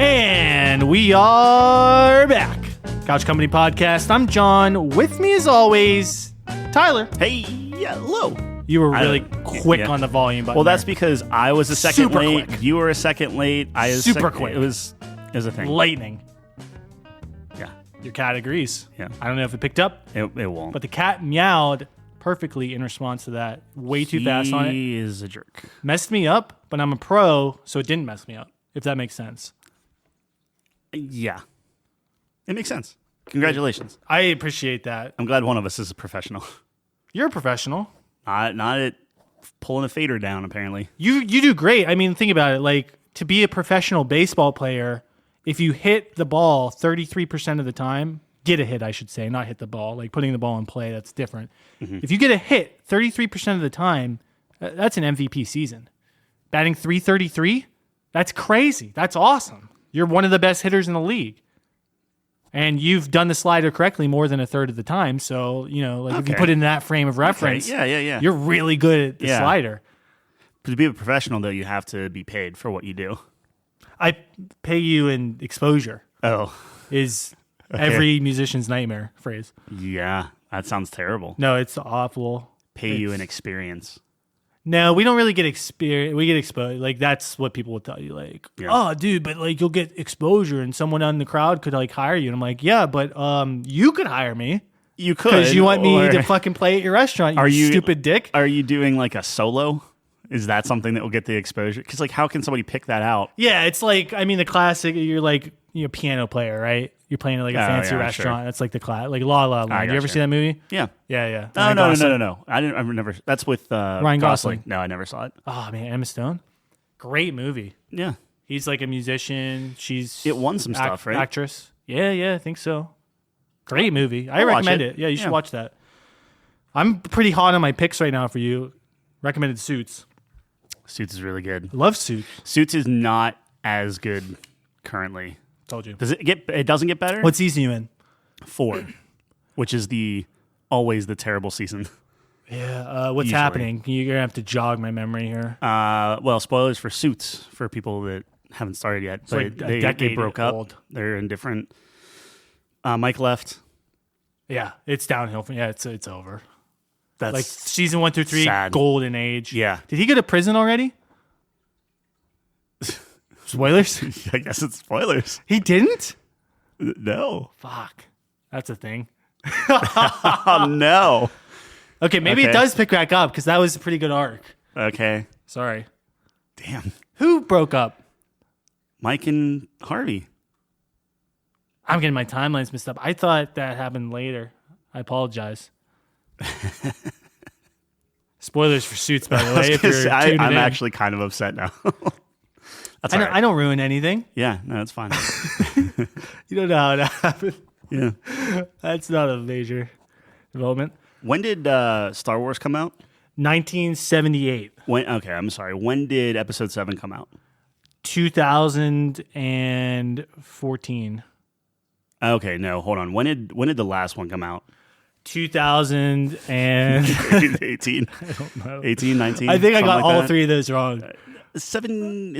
And we are back. Couch Company Podcast. I'm John. With me as always, Tyler. Hey, hello. You were really quick on the volume button. Well, that's because I was a second Super late. quick. You were a second late. I was Super quick. It was a thing. Lightning. Yeah. Your cat agrees. Yeah. I don't know if it picked up, It won't. but the cat meowed perfectly in response to that. Way too fast on it. He is a jerk. Messed me up, but I'm a pro, so it didn't mess me up, if that makes sense. Yeah. It makes sense. Congratulations. I appreciate that. I'm glad one of us is a professional. You're a professional. Not at pulling a fader down, apparently. You do great. I mean, think about it. Like, to be a professional baseball player, if you hit the ball 33% of the time, get a hit, I should say, not hit the ball. Like, putting the ball in play, that's different. Mm-hmm. If you get a hit 33% of the time, that's an MVP season. Batting .333, that's crazy. That's awesome. You're one of the best hitters in the league. And you've done the slider correctly more than a third of the time. So, you know, like if you put it in that frame of reference, Yeah. you're really good at the slider. To be a professional, though, you have to be paid for what you do. I pay you in exposure. Oh. Is every musician's nightmare phrase. Yeah. That sounds terrible. No, it's awful. Pay you in experience. No, we don't really get experience. We get exposed. Like, that's what people will tell you. Like, oh, dude, but like you'll get exposure and someone in the crowd could like hire you. And I'm like, yeah, but you could hire me. You could. Because you want me to fucking play at your restaurant, you stupid dick. Are you doing like a solo? Is that something that will get the exposure? Because like, how can somebody pick that out? Yeah, it's like, I mean, the classic, you're like, you're a piano player, right? You're playing at like a fancy restaurant. Sure. That's like the class, like La La Land. You ever see that movie? Yeah. Yeah. No. I've never. That's with Ryan Gosling. No, I never saw it. Oh man, Emma Stone. Great movie. Yeah. He's like a musician. It won some stuff, right? Actress. Yeah, I think so. Great movie. I recommend it. Yeah, you should watch that. I'm pretty hot on my picks right now for you. Recommended Suits. Suits is really good. I love Suits. Suits is not as good currently. Told you. Does it get? It doesn't get better. What season are you in? 4, which is always the terrible season. Yeah. What's Usually. happening? You're gonna have to jog my memory here. Well, spoilers for Suits for people that haven't started yet. It's but like they broke up. old. They're in different. Mike left. Yeah, it's downhill. It's over. That's like season 1 through 3, sad. golden age. Yeah. Did he go to prison already? Spoilers? I guess it's spoilers. He didn't? No. Fuck. That's a thing. Oh, no. Okay, maybe it does pick back up because that was a pretty good arc. Okay. Sorry. Damn. Who broke up? Mike and Harvey. I'm getting my timelines mixed up. I thought that happened later. I apologize. Spoilers for Suits, by the way. If you're I'm actually kind of upset now. That's all right. I don't ruin anything. Yeah, no, it's fine. You don't know how it happened. Yeah. That's not a major development. When did Star Wars come out? 1978. Okay, I'm sorry. When did Episode 7 come out? 2014. Okay, no, hold on. When did the last one come out? 2000 and 18. I don't know. 18, 19. I think I got like all that. 3 of those wrong. Is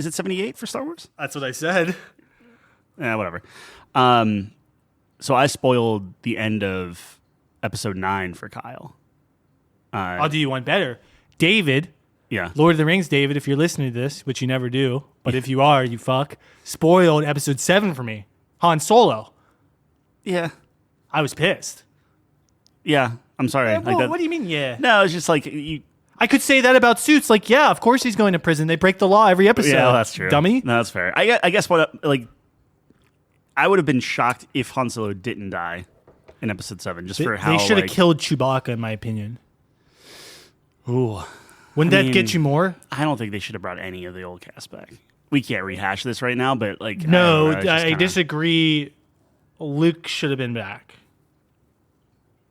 it 78 for Star Wars? That's what I said. Yeah, whatever. So I spoiled the end of Episode 9 for Kyle. I'll do you one better. David, Yeah. Lord of the Rings David, if you're listening to this, which you never do, but if you are, you fuck, spoiled Episode 7 for me. Han Solo. Yeah. I was pissed. Yeah. I'm sorry. What do you mean, yeah? No, it's just like you. I could say that about Suits. Like, yeah, of course he's going to prison. They break the law every episode. Yeah, that's true. Dummy. No, that's fair. I guess I would have been shocked if Han Solo didn't die in Episode 7, just for how they should have killed Chewbacca, in my opinion. Ooh. Wouldn't that get you more? I don't think they should have brought any of the old cast back. We can't rehash this right now, but like, No, I disagree. Luke should have been back.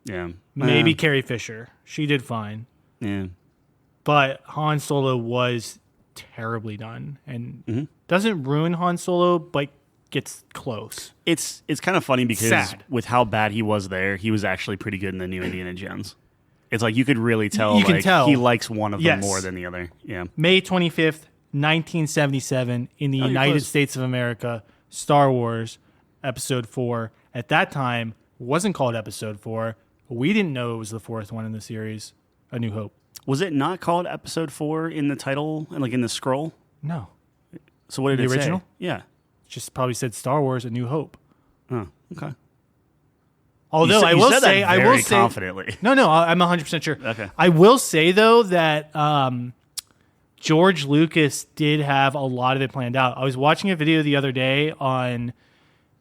Yeah. Maybe Carrie Fisher. She did fine. Yeah. But Han Solo was terribly done and doesn't ruin Han Solo, but gets close. It's kind of funny because Sad. with how bad he was there, he was actually pretty good in the new Indiana Jones. It's like you could really tell, You can tell. he likes one of them Yes. more than the other. Yeah. May 25th, 1977, in the United close. States of America, Star Wars Episode 4. At that time, wasn't called Episode 4. We didn't know it was the fourth one in the series, A New Hope. Was it not called Episode 4 in the title and like in the scroll? No. So what did The it original? say? Yeah. Just probably said Star Wars, A New Hope. Oh, okay. Although you I will said say, that very say, confidently. No, I'm 100% sure. Okay. I will say though that George Lucas did have a lot of it planned out. I was watching a video the other day on.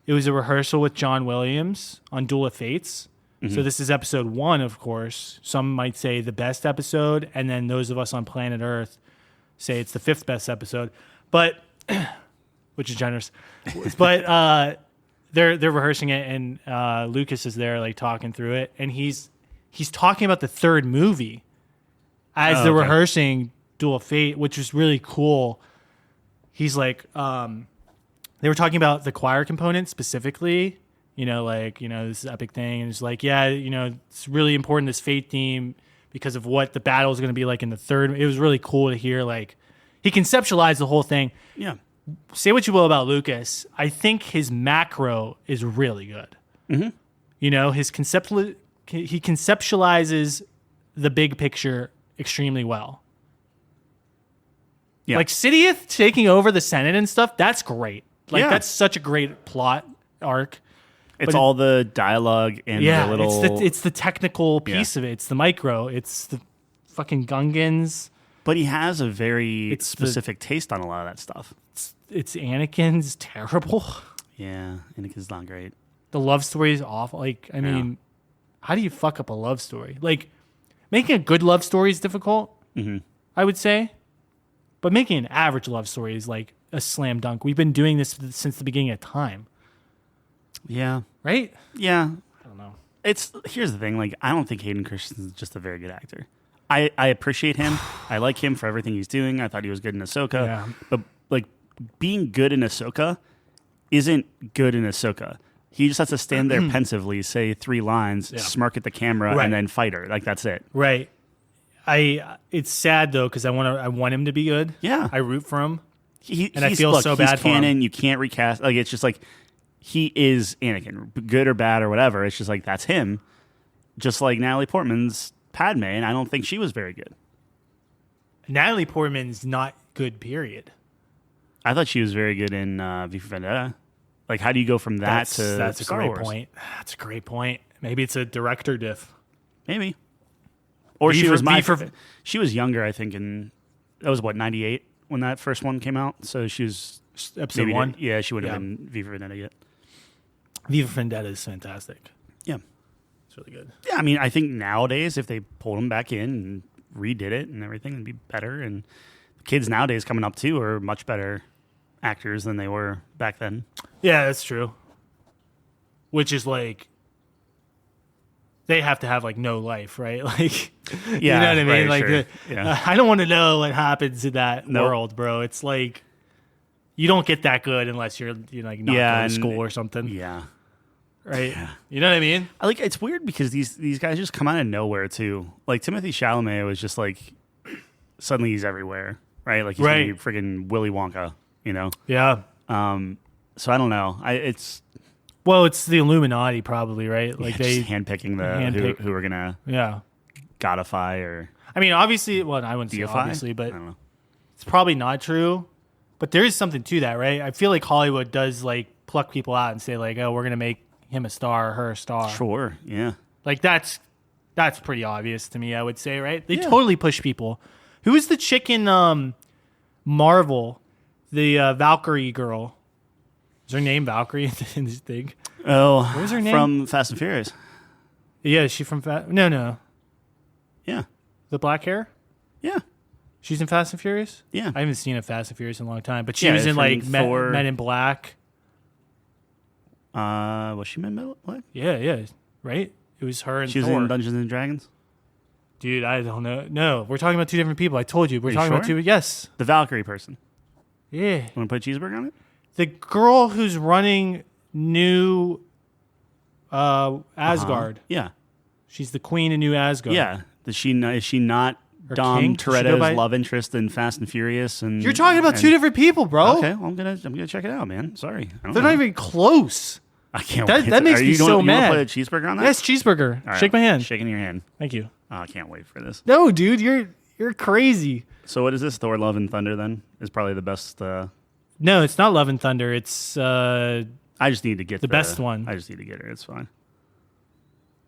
It was a rehearsal with John Williams on Duel of Fates. So this is episode 1, of course. Some might say the best episode, and then those of us on planet Earth say it's the 5th best episode. But which is generous. But they're rehearsing it, and Lucas is there like talking through it, and he's talking about the third movie as they're rehearsing Duel of Fate, which was really cool. He's like, they were talking about the choir component specifically. This epic thing. And it's like, yeah, it's really important, this Fate theme, because of what the battle is going to be like in the third. It was really cool to hear, like, he conceptualized the whole thing. Yeah. Say what you will about Lucas. I think his macro is really good. Mm-hmm. He conceptualizes the big picture extremely well. Yeah. Like Sidious taking over the Senate and stuff, that's great. Like, Yeah. that's such a great plot arc. It's all the dialogue and the little... it's the technical piece of it. It's the micro. It's the fucking Gungans. But he has a very specific taste on a lot of that stuff. It's Anakin's terrible. Yeah, Anakin's not great. The love story is awful. Like, I mean, how do you fuck up a love story? Like, making a good love story is difficult, I would say. But making an average love story is like a slam dunk. We've been doing this since the beginning of time. Yeah. Right? Yeah. I don't know. Here's the thing. Like, I don't think Hayden Christensen's just a very good actor. I appreciate him. I like him for everything he's doing. I thought he was good in Ahsoka. Yeah. But, like, being good in Ahsoka isn't good in Ahsoka. He just has to stand there pensively, say 3 lines, smirk at the camera, and then fight her. Like, that's it. Right. It's sad, though, because I want him to be good. Yeah. I root for him. I feel so bad for him. You can't recast. Like, it's just like, he is Anakin, good or bad or whatever. It's just like, that's him. Just like Natalie Portman's Padme, and I don't think she was very good. Natalie Portman's not good, period. I thought she was very good in V for Vendetta. Like, how do you go from that to that's a Star great Wars? point. That's a great point. Maybe it's a director diff. Maybe. Or V she for- was V for- she was younger, I think, and that was 98 when that first one came out. So she was Episode 1? Yeah, she would have been V for Vendetta yet. V for Vendetta is fantastic. Yeah. It's really good. Yeah, I mean, I think nowadays if they pulled him back in and redid it and everything, it'd be better. And the kids nowadays coming up too are much better actors than they were back then. Yeah, that's true. Which is like, they have to have like no life, right? Like, you know what I mean? right, Like, sure. I don't want to know what happens in that Nope. world, bro. It's like, you don't get that good unless you're like not going to school or something, Yeah. right? Yeah. You know what I mean? Like, it's weird because these guys just come out of nowhere too. Like Timothée Chalamet was just like, suddenly he's everywhere, right? Like he's gonna be freaking Willy Wonka, you know? Yeah. So I don't know. It's the Illuminati, probably, right? Like just they handpicking who are gonna godify or I mean, obviously, well, I wouldn't say deify? obviously, but I don't know. it's probably not true. But there is something to that, right? I feel like Hollywood does like pluck people out and say like, "Oh, we're gonna make him a star, or her a star." Sure, yeah. Like that's pretty obvious to me. I would say, right? They totally push people. Who is the chick in Marvel? The Valkyrie girl. Is her name Valkyrie in this thing? Oh, what was her name from Fast and Furious? Yeah, is she from No. Yeah, The black hair. yeah, She's in Fast and Furious? yeah. I haven't seen a Fast and Furious in a long time, but she Yeah, was in like from Thor. Men in Black. Was she in Metal Black? Yeah, right? It was her and She was Thor. in Dungeons and Dragons. Dude, I don't know. No, we're talking about two different people. I told you. We're you talking about sure? two. Yes. The Valkyrie person. Yeah. Want to put a cheeseburger on it? The girl who's running New Asgard. Yeah, She's the queen of New Asgard. yeah. Is she not Dom King? Toretto's love interest in Fast and Furious, and You're talking about two different people, bro. Okay, well, I'm gonna check it out, man. Sorry, They're not even close. I can't. That makes me so mad. You want to put a cheeseburger on that? Yes, cheeseburger. Right, Shake my hand. Shaking your hand. Thank you. Oh, I can't wait for this. No, dude, you're crazy. So what is this? Thor: Love and Thunder then is probably the best. No, it's not Love and Thunder. It's I just need to get the best one. I just need to get her. It's fine.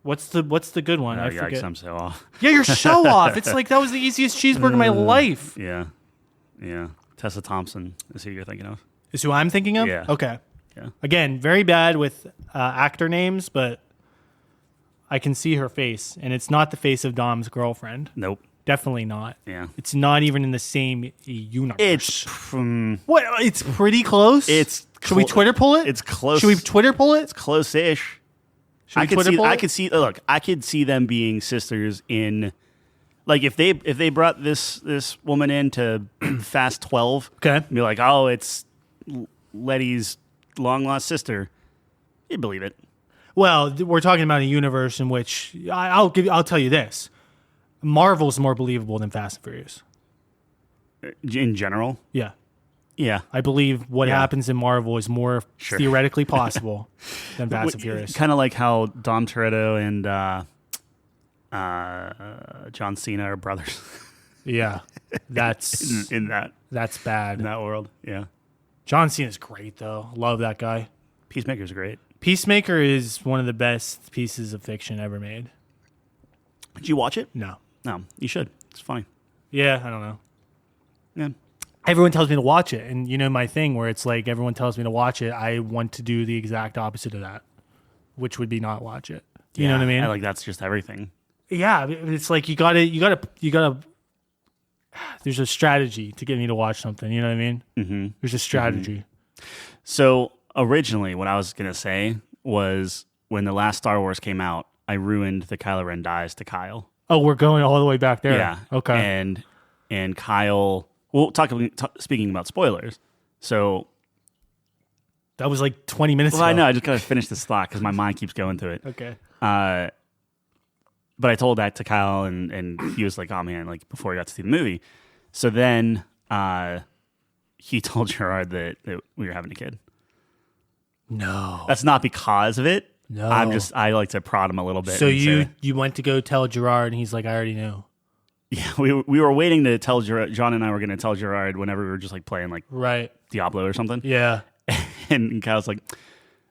What's the good one? I Yikes, forget. I'm so off. Yeah, you're so off. It's like that was the easiest cheeseburger of my life. Yeah. Tessa Thompson is who you're thinking of. Is who I'm thinking of? Yeah. Okay. Yeah. Again, very bad with actor names, but I can see her face, and it's not the face of Dom's girlfriend. Nope. Definitely not. Yeah. It's not even in the same universe. It's what? It's pretty close. Should we Twitter pull it? It's close. Should we Twitter pull it? It's close-ish. I could see them being sisters in, like, if they brought this woman into Fast 12, Okay. and be like, oh, it's Letty's long lost sister, you'd believe it. Well, we're talking about a universe in which I'll tell you this: Marvel's more believable than Fast and Furious. In general, Yeah. yeah. I believe what happens in Marvel is more Sure. theoretically possible than Fast and Furious. Kind of like how Dom Toretto and John Cena are brothers. Yeah, that's that's bad. in that world. Yeah, John Cena's great though. Love that guy. Peacemaker's great. Peacemaker is one of the best pieces of fiction ever made. Did you watch it? No. No, you should. It's funny. Yeah, I don't know. Yeah. Everyone tells me to watch it, and you know my thing where it's like everyone tells me to watch it. I want to do the exact opposite of that, which would be not watch it. You know what I mean? Like that's just everything. Yeah, it's like you gotta. There's a strategy to get me to watch something. You know what I mean? Mm-hmm. There's a strategy. Mm-hmm. So originally, what I was gonna say was when the last Star Wars came out, I ruined the Kylo Ren dies to Kyle. Oh, we're going all the way back there. Yeah. Okay. And Kyle. Well, speaking about spoilers. So that was like 20 minutes ago. I know. I just gotta finish this thought because my mind keeps going to it. Okay. But I told that to Kyle, and he was like, "Oh man!" Like before he got to see the movie. So then he told Gerard that we were having a kid. No, that's not because of it. No, I like to prod him a little bit. So you went to go tell Gerard, and he's like, "I already knew." Yeah, we were waiting to tell Gerard. John and I were going to tell Gerard whenever we were just like playing like Diablo or something. Yeah, and Kyle's like,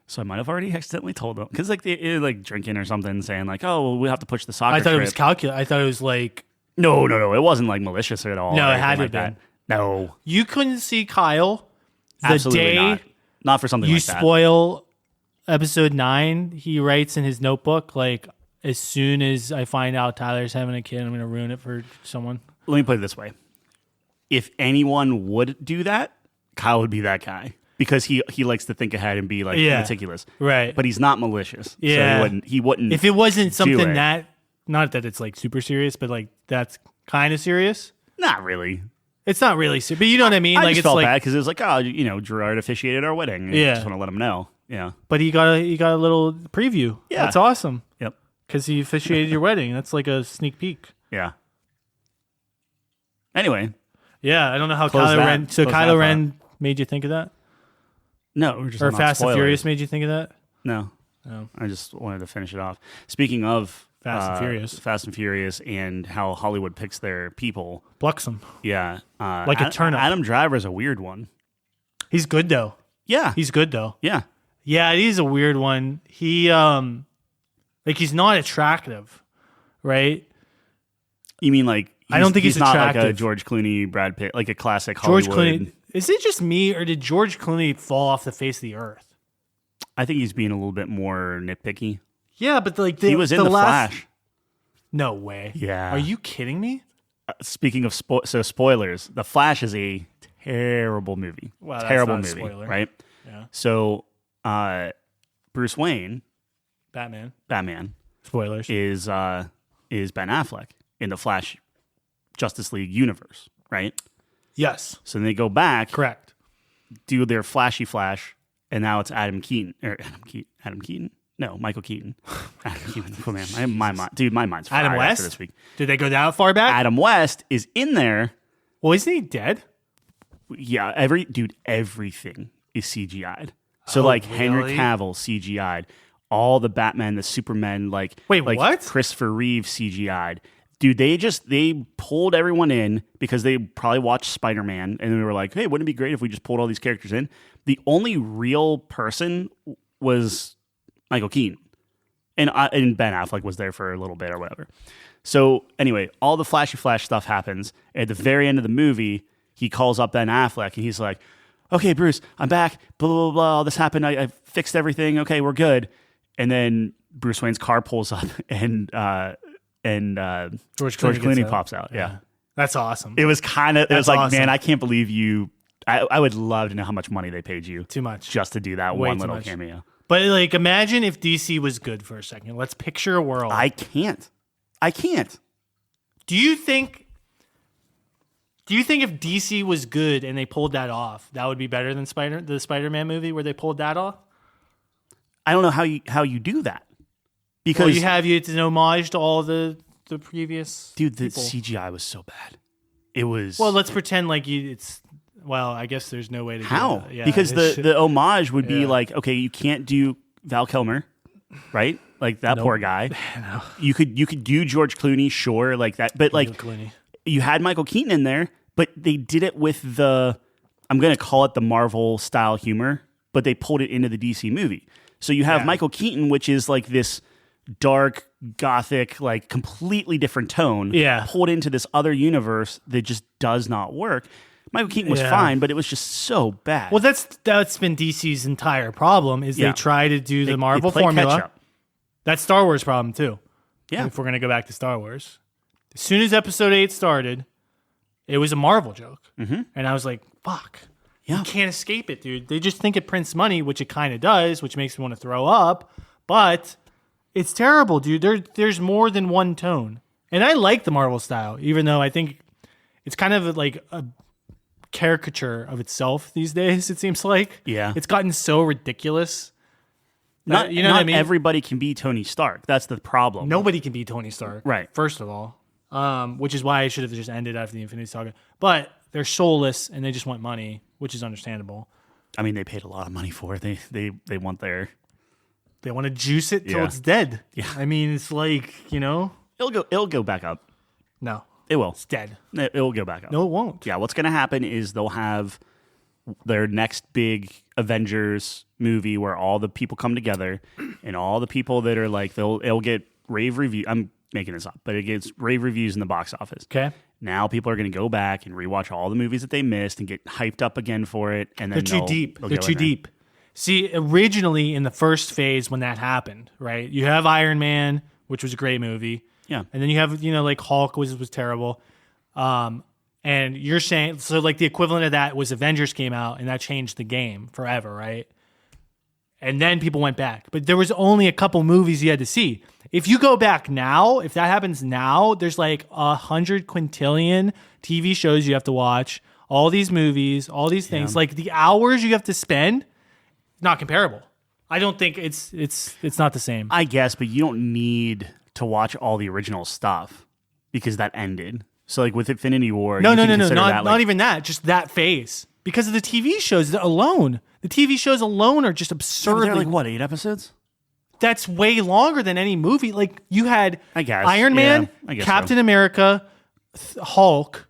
so I might have already accidentally told them because like they like drinking or something, saying like, oh, well, we have to push the soccer. I thought trip. It was calculated. I thought it was like no, it wasn't like malicious at all. No, it had to like be. That. No, you couldn't see Kyle the absolutely day not for something you like that. Spoil episode 9. He writes in his notebook like, as soon as I find out Tyler's having a kid, I'm going to ruin it for someone. Let me put it this way. If anyone would do that, Kyle would be that guy because he likes to think ahead and be like meticulous. Right. But he's not malicious. Yeah. So he wouldn't. If it wasn't something that, not that it's like super serious, but like that's kind of serious. Not really. It's not really serious, but you know what I mean? I like just it's felt like, bad because it was like, oh, Gerard officiated our wedding. I just want to let him know. Yeah. But he got a little preview. Yeah. That's awesome. Yep. Because he officiated your wedding. That's like a sneak peek. Yeah. Anyway. Yeah, I don't know how Kylo Ren. So Kylo Ren made you think of that? No, we're just or Fast and Furious made you think of that? No. I just wanted to finish it off. Speaking of Fast and Furious, and how Hollywood picks their people, plucks them. Yeah, like a turnip. Adam Driver's a weird one. He's good though. Yeah, he's good though. Yeah, it is a weird one. He like he's not attractive, right? You mean like? I don't think he's not attractive. Like a George Clooney, Brad Pitt, like a classic Hollywood. George Clooney. Is it just me, or did George Clooney fall off the face of the earth? I think he's being a little bit more nitpicky. Yeah, but like he was in the Flash. No way. Yeah. Are you kidding me? Speaking of spoilers, The Flash is a terrible movie. Wow, terrible that's not movie, a spoiler. right? Yeah. So, Bruce Wayne, Batman, spoilers, is Ben Affleck in the Flash Justice League universe, right? Yes. So then they go back, correct, do their flashy Flash, and now it's Adam Keaton. No, Michael Keaton. Oh, man, my mind's fried Adam after West? this week. Did they go that far back? Adam West is in there. Well, isn't he dead? Yeah, everything is CGI'd. So Henry really? Cavill CGI'd. All the Batman, the Superman, Wait, what? what? Christopher Reeve CGI'd. Dude, they pulled everyone in because they probably watched Spider-Man and they were like, hey, wouldn't it be great if we just pulled all these characters in? The only real person was Michael Keaton. And Ben Affleck was there for a little bit or whatever. So anyway, all the flashy flash stuff happens. At the very end of the movie, he calls up Ben Affleck and he's like, okay, Bruce, I'm back. Blah, blah, blah. All this happened. I fixed everything. Okay, we're good. And then Bruce Wayne's car pulls up and George Clooney pops out. Yeah. That's awesome. It was awesome. Man, I can't believe you. I would love to know how much money they paid you. Too much. Just to do that Way one too little much. cameo. But imagine if DC was good for a second. Let's picture a world. I can't. Do you think if DC was good and they pulled that off, that would be better than the Spider-Man movie where they pulled that off? I don't know how you do that. Because it's an homage to all the previous dude, the people. CGI was so bad. It was let's pretend like it's I guess there's no way to how? do that. Yeah, because the homage would be okay, you can't do Val Kilmer, right? Like that poor guy. No. You could do George Clooney, sure, like that, but Clooney. You had Michael Keaton in there, but they did it with I'm going to call it the Marvel style humor, but they pulled it into the DC movie. So you have Michael Keaton, which is like this dark, gothic, like completely different tone, pulled into this other universe that just does not work. Michael Keaton was fine, but it was just so bad. Well, that's been DC's entire problem is they try to do the Marvel formula. Catch-up. That's Star Wars' problem too. Yeah. If we're going to go back to Star Wars. As soon as Episode 8 started, it was a Marvel joke. Mm-hmm. And I was like, fuck. Yeah. You can't escape it, dude. They just think it prints money, which it kind of does, which makes me want to throw up. But it's terrible, dude. There's more than one tone. And I like the Marvel style, even though I think it's kind of like a caricature of itself these days, it seems like. Yeah. It's gotten so ridiculous. Not what I mean? Everybody can be Tony Stark. That's the problem. Nobody can be Tony Stark. Right. First of all. Which is why I should have just ended after the Infinity Saga. But they're soulless and they just want money, which is understandable. I mean, they paid a lot of money for it. They want their... They want to juice it till it's dead. Yeah. I mean, it's like, It'll go back up. No. It will. It's dead. It will go back up. No, it won't. Yeah, what's going to happen is they'll have their next big Avengers movie where all the people come together and all the people that are like, it'll get rave review. I'm making this up, but it gets rave reviews in the box office. Okay. Now people are going to go back and rewatch all the movies that they missed and get hyped up again for it. And then they're too deep. They're too deep. See, originally in the first phase when that happened, right? You have Iron Man, which was a great movie. Yeah. And then you have, like Hulk was terrible. And you're saying, so like the equivalent of that was Avengers came out and that changed the game forever, right? And then people went back. But there was only a couple movies you had to see. If you go back now, if that happens now, there's like 100 quintillion TV shows you have to watch, all these movies, all these things. Yeah. Like the hours you have to spend, not comparable. I don't think it's not the same. I guess, but you don't need to watch all the original stuff because that ended. So like with Infinity War, not even that, just that phase. Because of the TV shows alone. The TV shows alone are just absurdly... they're like, what, 8 episodes? That's way longer than any movie. Like, you had Iron Man, Captain America, Hulk,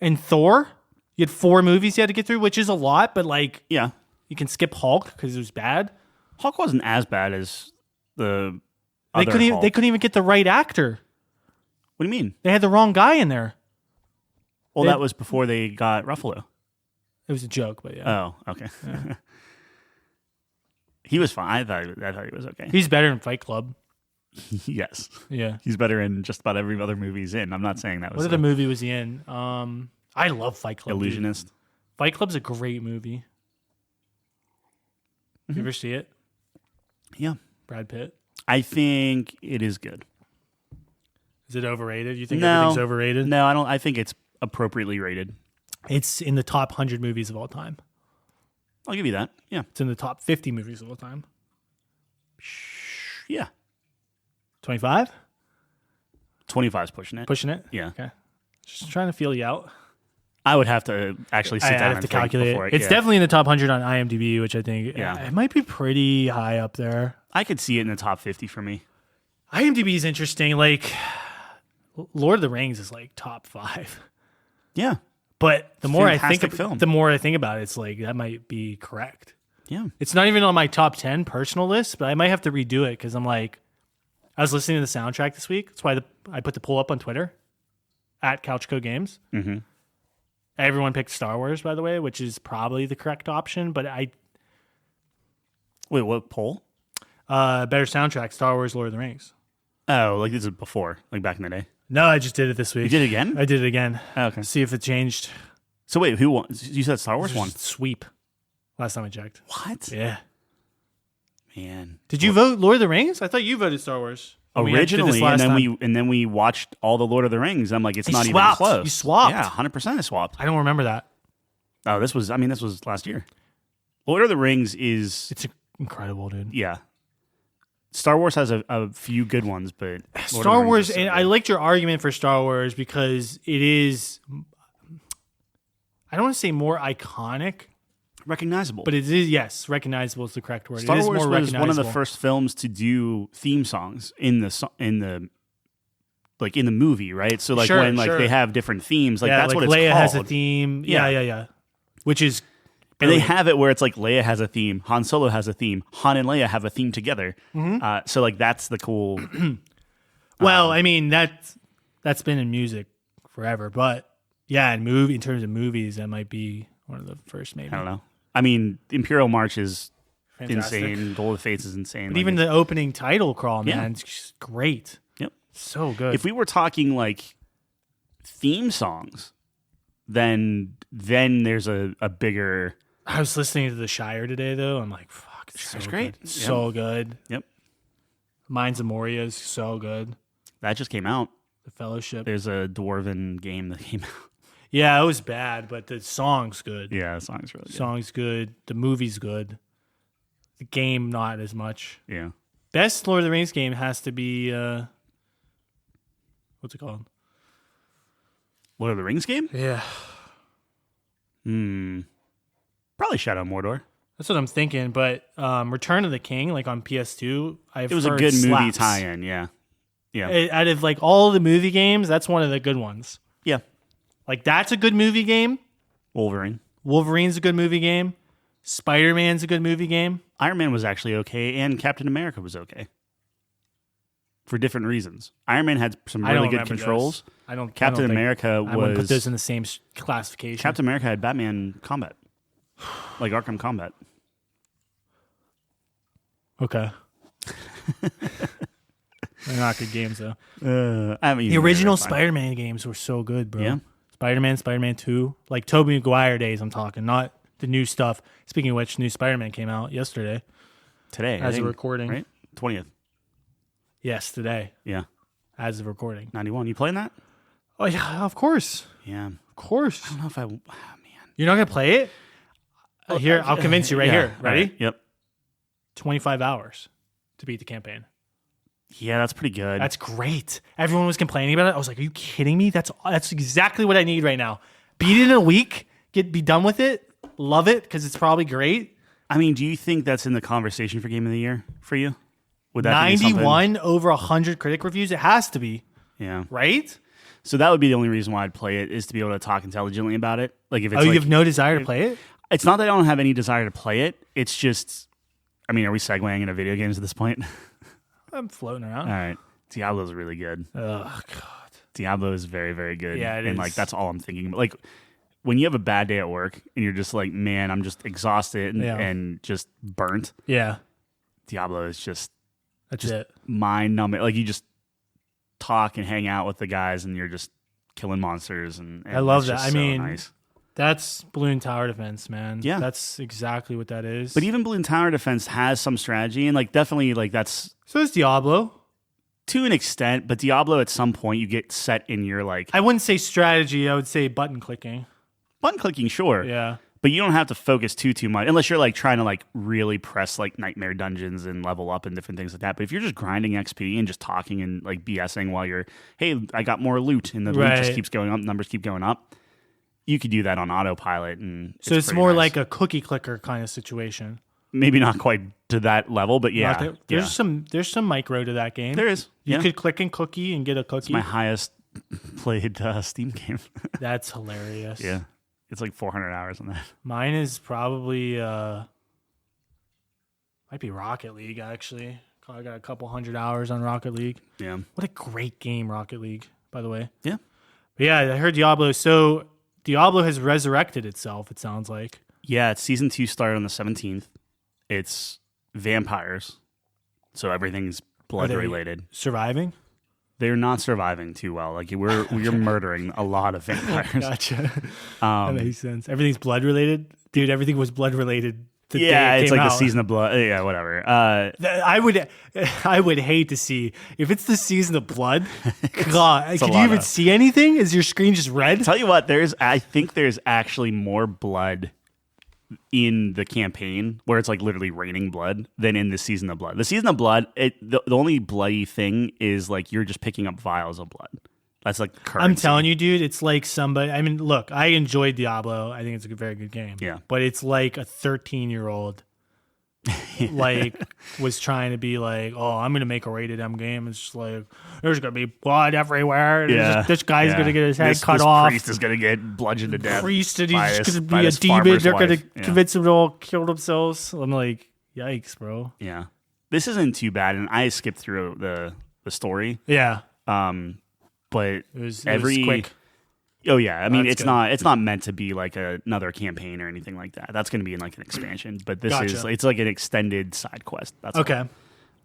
and Thor. You had 4 movies you had to get through, which is a lot, but like... Yeah. You can skip Hulk because it was bad. Hulk wasn't as bad as the They couldn't even get the right actor. What do you mean? They had the wrong guy in there. Well, that was before they got Ruffalo. It was a joke, but yeah. Oh, okay. Yeah. He was fine. I thought he was okay. He's better in Fight Club. Yes. Yeah. He's better in just about every other movie he's in. I'm not saying that was... What other movie was he in? I love Fight Club. Illusionist. Dude. Fight Club's a great movie. Mm-hmm. You ever see it? Yeah. Brad Pitt? I think it is good. Is it overrated? You think everything's overrated? No, I don't. I think it's appropriately rated. It's in the top 100 movies of all time. I'll give you that. Yeah. It's in the top 50 movies of all time. Yeah. 25? 25 is pushing it. Pushing it? Yeah. Okay. Just trying to feel you out. I would have to actually sit I down have and to think calculate before it. It's definitely in the top 100 on IMDb, which I think it might be pretty high up there. I could see it in the top 50 for me. IMDb is interesting. Like, Lord of the Rings is like top 5. Yeah. But the more I think about it, it's like that might be correct. Yeah. It's not even on my top 10 personal list, but I might have to redo it because I'm like, I was listening to the soundtrack this week. That's why I put the poll up on Twitter at CouchCo Games. Mm-hmm. Everyone picked Star Wars, by the way, which is probably the correct option. But Wait, what poll? Better soundtrack, Star Wars, Lord of the Rings. Oh, like this is before, like back in the day. No, I just did it this week. You did it again? I did it again. Oh, okay. See if it changed. So wait, who won? You said Star Wars won. Sweep. Last time I checked. What? Yeah. Man. Did you vote Lord of the Rings? I thought you voted Star Wars. Originally, and then we watched all the Lord of the Rings. I'm like, it's not even close. You swapped. Yeah, 100% I swapped. I don't remember that. Oh, this was last year. Lord of the Rings It's incredible, dude. Yeah. Star Wars has a few good ones, but Star Wars, and I liked your argument for Star Wars because it is, I don't want to say more iconic. Recognizable. But it is, yes, recognizable is the correct word. Star it is Wars more was one of the first films to do theme songs in the movie, right? So like they have different themes, like that's what it's Leia called. has a theme. Yeah. Which is brilliant. And they have it where it's like Leia has a theme, Han Solo has a theme, Han and Leia have a theme together. Mm-hmm. So like that's the cool. Well, I mean that's been in music forever, but yeah, in terms of movies, that might be one of the first. Maybe I don't know. I mean, Imperial March is fantastic. Insane. Duel of Fates is insane. But even the opening title crawl, man, it's just great. Yep, so good. If we were talking like theme songs, then there's a bigger. I was listening to The Shire today, though. I'm like, fuck, it's so great. Good. So good. Yep. Mines of Moria is so good. That just came out. The Fellowship. There's a Dwarven game that came out. Yeah, it was bad, but the song's good. Yeah, the song's really good. Song's good. The movie's good. The game, not as much. Yeah. Best Lord of the Rings game has to be, what's it called? Lord of the Rings game? Yeah. Probably Shadow of Mordor. That's what I'm thinking, but Return of the King, like on PS2, it was a good movie tie-in, yeah. Yeah. Out of like all the movie games, that's one of the good ones. Yeah. Like that's a good movie game. Wolverine's a good movie game. Spider-Man's a good movie game. Iron Man was actually okay, and Captain America was okay. For different reasons. Iron Man had some really good controls. Captain America was... I wouldn't put those in the same classification. Captain America had Batman combat. Like Arkham Combat. Okay. They're not good games, though. The original Spider-Man games were so good, bro. Yeah. Spider-Man, Spider-Man 2. Like Tobey Maguire days, I'm talking. Not the new stuff. Speaking of which, new Spider-Man came out yesterday. Today. As of recording. Right? 20th. Yes, today. Yeah. As of recording. 91. You playing that? Oh, yeah, of course. Yeah. Of course. I don't know if I... Oh, man. You're not going to play it? Here, I'll convince you here. Ready? Right. Yep. 25 hours to beat the campaign. Yeah, that's pretty good. That's great. Everyone was complaining about it. I was like, are you kidding me? That's exactly what I need right now. Beat it in a week. Be done with it. Love it because it's probably great. I mean, do you think that's in the conversation for Game of the Year for you? Would that 91 over 100 critic reviews? It has to be. Yeah. Right? So that would be the only reason why I'd play it, is to be able to talk intelligently about it. Like if it's you have no desire to play it? It's not that I don't have any desire to play it. It's just, I mean, are we segueing into video games at this point? I'm floating around. All right. Diablo's really good. Oh, God. Diablo is very, very good. Yeah, it is. Like, that's all I'm thinking. Like, when you have a bad day at work and you're just like, man, I'm just exhausted and just burnt. Yeah. Diablo is just... That's it. Mind-numbing. Like, you just talk and hang out with the guys and you're just killing monsters. And I love that. I mean... Nice. That's Balloon Tower Defense, man. Yeah. That's exactly what that is. But even Balloon Tower Defense has some strategy, and like definitely like that's... So is Diablo. To an extent, but Diablo at some point you get set in your like... I wouldn't say strategy, I would say button clicking. Button clicking, sure. Yeah. But you don't have to focus too much unless you're like trying to like really press like nightmare dungeons and level up and different things like that. But if you're just grinding XP and just talking and like BSing while you're, hey, I got more loot and the loot just keeps going up, numbers keep going up, you could do that on autopilot. And so it's more like a cookie clicker kind of situation. Maybe not quite to that level, but yeah. There's some micro to that game. There is. You could click and cookie and get a cookie. It's my highest played Steam game. That's hilarious. Yeah. It's like 400 hours on that. Mine is probably might be Rocket League actually. I got a couple 100 hours on Rocket League. Yeah. What a great game, Rocket League, by the way. Yeah. But yeah, I heard Diablo. So Diablo has resurrected itself, it sounds like. Yeah, it's season 2 started on the 17th. It's vampires. So everything's blood related. Surviving? They're not surviving too well. Like we're murdering a lot of vampires. Gotcha. That makes sense. Everything's blood related, dude. Everything was blood related. Yeah, it's like the season of blood. Yeah, whatever. I would hate to see if it's the season of blood. God, can you even see anything? Is your screen just red? Tell you what, I think there's actually more blood in the campaign where it's like literally raining blood than in the season of blood. The season of blood, the only bloody thing is like you're just picking up vials of blood. That's like currency. I'm telling you, dude, it's like somebody. I mean, look, I enjoyed Diablo. I think it's a very good game. Yeah, but it's like a 13-year-old like was trying to be like, oh, I'm gonna make a rated M game. It's just like there's gonna be blood everywhere. Yeah, this guy's gonna get his head cut off. Priest is gonna get bludgeoned to death. Priest and he's just gonna be a demon. They're gonna convince him to all kill themselves. I'm like, yikes, bro. Yeah, this isn't too bad, and I skipped through the story. Yeah. But it was quick. Oh yeah, I mean it's not meant to be like another campaign or anything like that. That's going to be in like an expansion, but it's like an extended side quest. That's okay. All.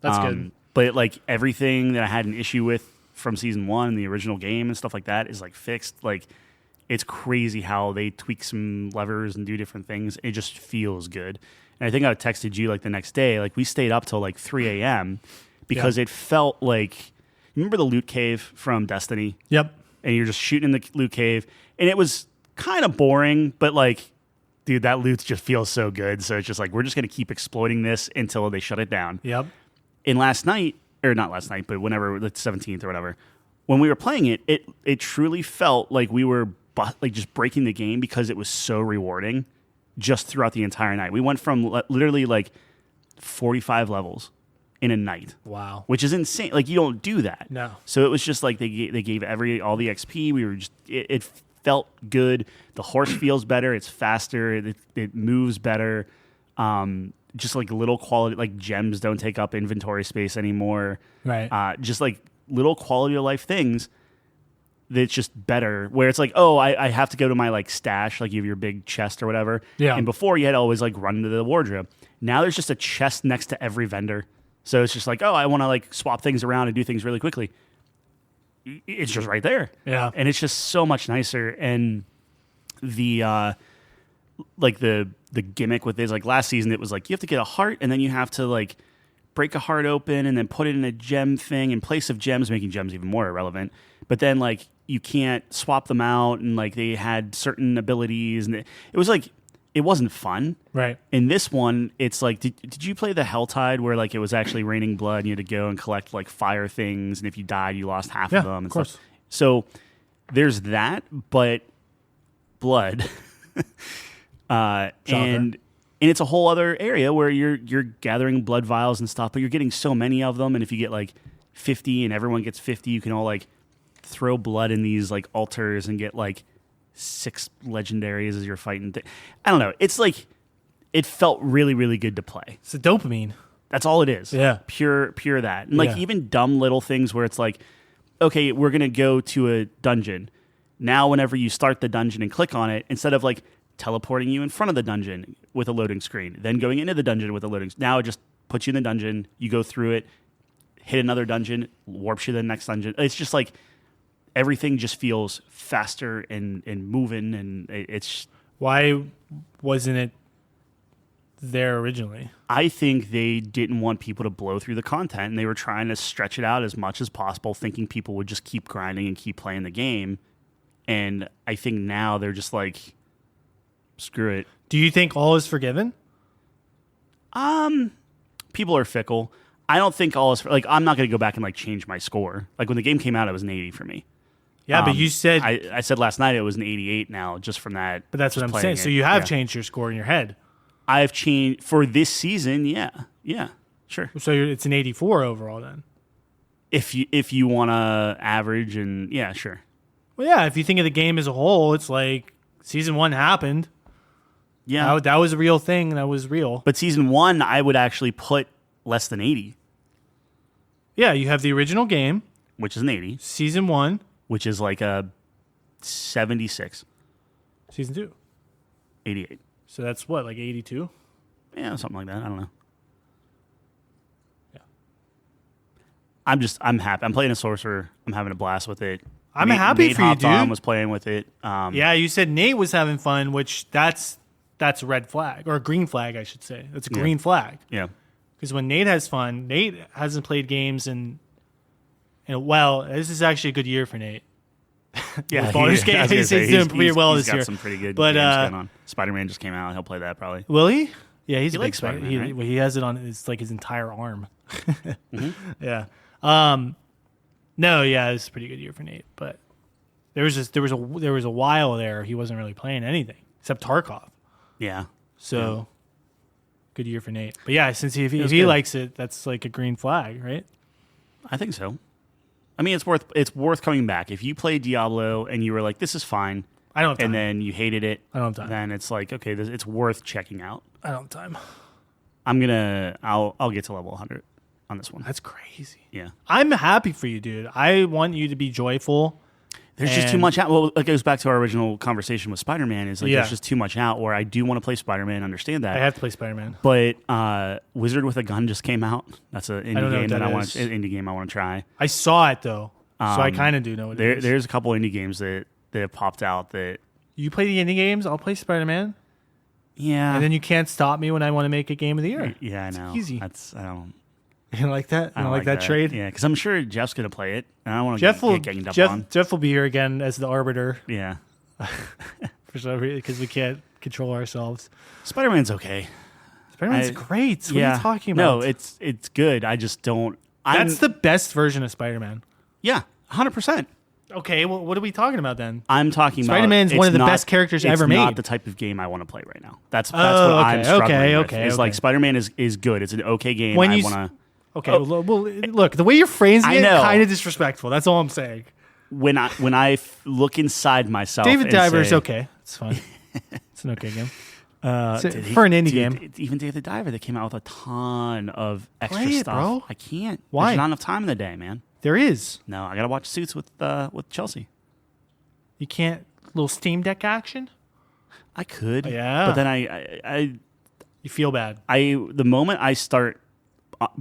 That's good. But like everything that I had an issue with from season 1, the original game and stuff like that is like fixed. Like it's crazy how they tweak some levers and do different things. It just feels good. And I think I texted you like the next day. Like we stayed up till like 3 a.m. because it felt like. Remember the loot cave from Destiny? Yep. And you're just shooting in the loot cave. And it was kind of boring, but like, dude, that loot just feels so good. So it's just like, we're just going to keep exploiting this until they shut it down. Yep. And last night, or not last night, but whenever, the 17th or whatever, when we were playing it, it truly felt like we were like just breaking the game because it was so rewarding just throughout the entire night. We went from literally like 45 levels in a night. Wow. Which is insane. Like you don't do that. No. So it was just like they gave all the XP. We were just it felt good. The horse feels better. It's faster. It moves better. Just like little quality, like gems don't take up inventory space anymore. Right. Just like little quality of life things that's just better. Where it's like, oh, I have to go to my like stash, like you have your big chest or whatever. Yeah. And before you had to always like run into the wardrobe. Now there's just a chest next to every vendor. So it's just like, oh, I want to like swap things around and do things really quickly. It's just right there. Yeah. And it's just so much nicer. And the like the gimmick with this, like last season, it was like you have to get a heart and then you have to like break a heart open and then put it in a gem thing in place of gems, making gems even more irrelevant. But then like you can't swap them out and like they had certain abilities and it was like it wasn't fun. Right. In this one, it's like, did you play the Helltide where like it was actually raining blood and you had to go and collect like fire things and if you died, you lost half of them and of course. stuff. So there's that, but blood. And it's a whole other area where you're gathering blood vials and stuff, but you're getting so many of them. And if you get like 50 and everyone gets 50, you can all like throw blood in these like altars and get like 6 legendaries as you're fighting. I don't know. It's like it felt really, really good to play. It's a dopamine. That's all it is. Yeah. Pure that. And like even dumb little things where it's like, okay, we're going to go to a dungeon. Now, whenever you start the dungeon and click on it, instead of like teleporting you in front of the dungeon with a loading screen, then going into the dungeon with a loading screen, now it just puts you in the dungeon, you go through it, hit another dungeon, warps you to the next dungeon. It's just like everything just feels faster and moving, and it's... Why wasn't it there originally? I think they didn't want people to blow through the content, and they were trying to stretch it out as much as possible, thinking people would just keep grinding and keep playing the game. And I think now they're just like, screw it. Do you think all is forgiven? People are fickle. I don't think all is like I'm not going to go back and like change my score. Like when the game came out, it was an 80 for me. Yeah, but you said I said last night it was an 88 now just from that. But that's what I'm saying. So you have changed your score in your head. I've changed for this season. Yeah, sure. So it's an 84 overall then. If you want to average and yeah, sure. Well, yeah. If you think of the game as a whole, it's like season 1 happened. Yeah, that was a real thing. That was real. But season 1, I would actually put less than 80. Yeah, you have the original game, which is an 80. Season 1, which is like a 76. Season 2, 88. So that's what, like 82? Yeah, something like that. I don't know. Yeah. I'm happy. I'm playing a sorcerer. I'm having a blast with it. I'm happy for you, dude. Nate was playing with it. Yeah, you said Nate was having fun, which that's a red flag, or a green flag, I should say. It's a green flag. Yeah. Because when Nate has fun, Nate hasn't played games well, this is actually a good year for Nate. Yeah, Baldur's Gate, he's doing pretty well this year. He's got some pretty good games going on. Spider-Man just came out. He'll play that probably. Will he? Yeah, he's he a big likes Spider-Man, right? He has it on his entire arm. Mm-hmm. Yeah. No, yeah, it's a pretty good year for Nate. But there was a while there he wasn't really playing anything except Tarkov. Yeah. So good year for Nate. But yeah, since if he likes it, that's like a green flag, right? I think so. I mean, it's worth coming back. If you play Diablo and you were like, this is fine, I don't have time. And then you hated it, I don't have time. Then it's like, okay, it's worth checking out. I don't have time. I'll get to level 100 on this one. That's crazy. Yeah. I'm happy for you, dude. I want you to be joyful. There's just too much out. Well, it goes back to our original conversation with Spider-Man. Is like there's just too much out. Where I do want to play Spider-Man. Understand that. I have to play Spider-Man. But Wizard with a Gun just came out. That's an indie game that I want. Indie game I want to try. I saw it though, so I kind of do know what it is. There's a couple indie games that have popped out that. You play the indie games. I'll play Spider-Man. Yeah. And then you can't stop me when I want to make a game of the year. Yeah, I know. It's easy. I don't. You don't like that? You don't like that trade? Yeah, because I'm sure Jeff's going to play it, and I don't want to get ganged up on. Jeff will be here again as the arbiter. Yeah. For some reason, because we can't control ourselves. Spider-Man's okay. Spider-Man's great. What are you talking about? No, it's good. I just don't. That's the best version of Spider-Man. Yeah, 100%. Okay, well, what are we talking about then? I'm talking about Spider-Man's one of the best characters ever made. It's not the type of game I want to play right now. That's what I'm struggling with. It's like Spider-Man is good. It's an okay game. I want to. Okay, well, look, the way you're phrasing it, kind of disrespectful. That's all I'm saying. When I look inside myself, David Diver's okay. It's fine. It's an okay game. For an indie game. Even David Diver, they came out with a ton of extra Play it, stuff. bro. I can't. Why? There's not enough time in the day, man. There is. No, I gotta watch Suits with Chelsea. You can't. Little Steam Deck action. I could. Yeah. But then I you feel bad. The moment I start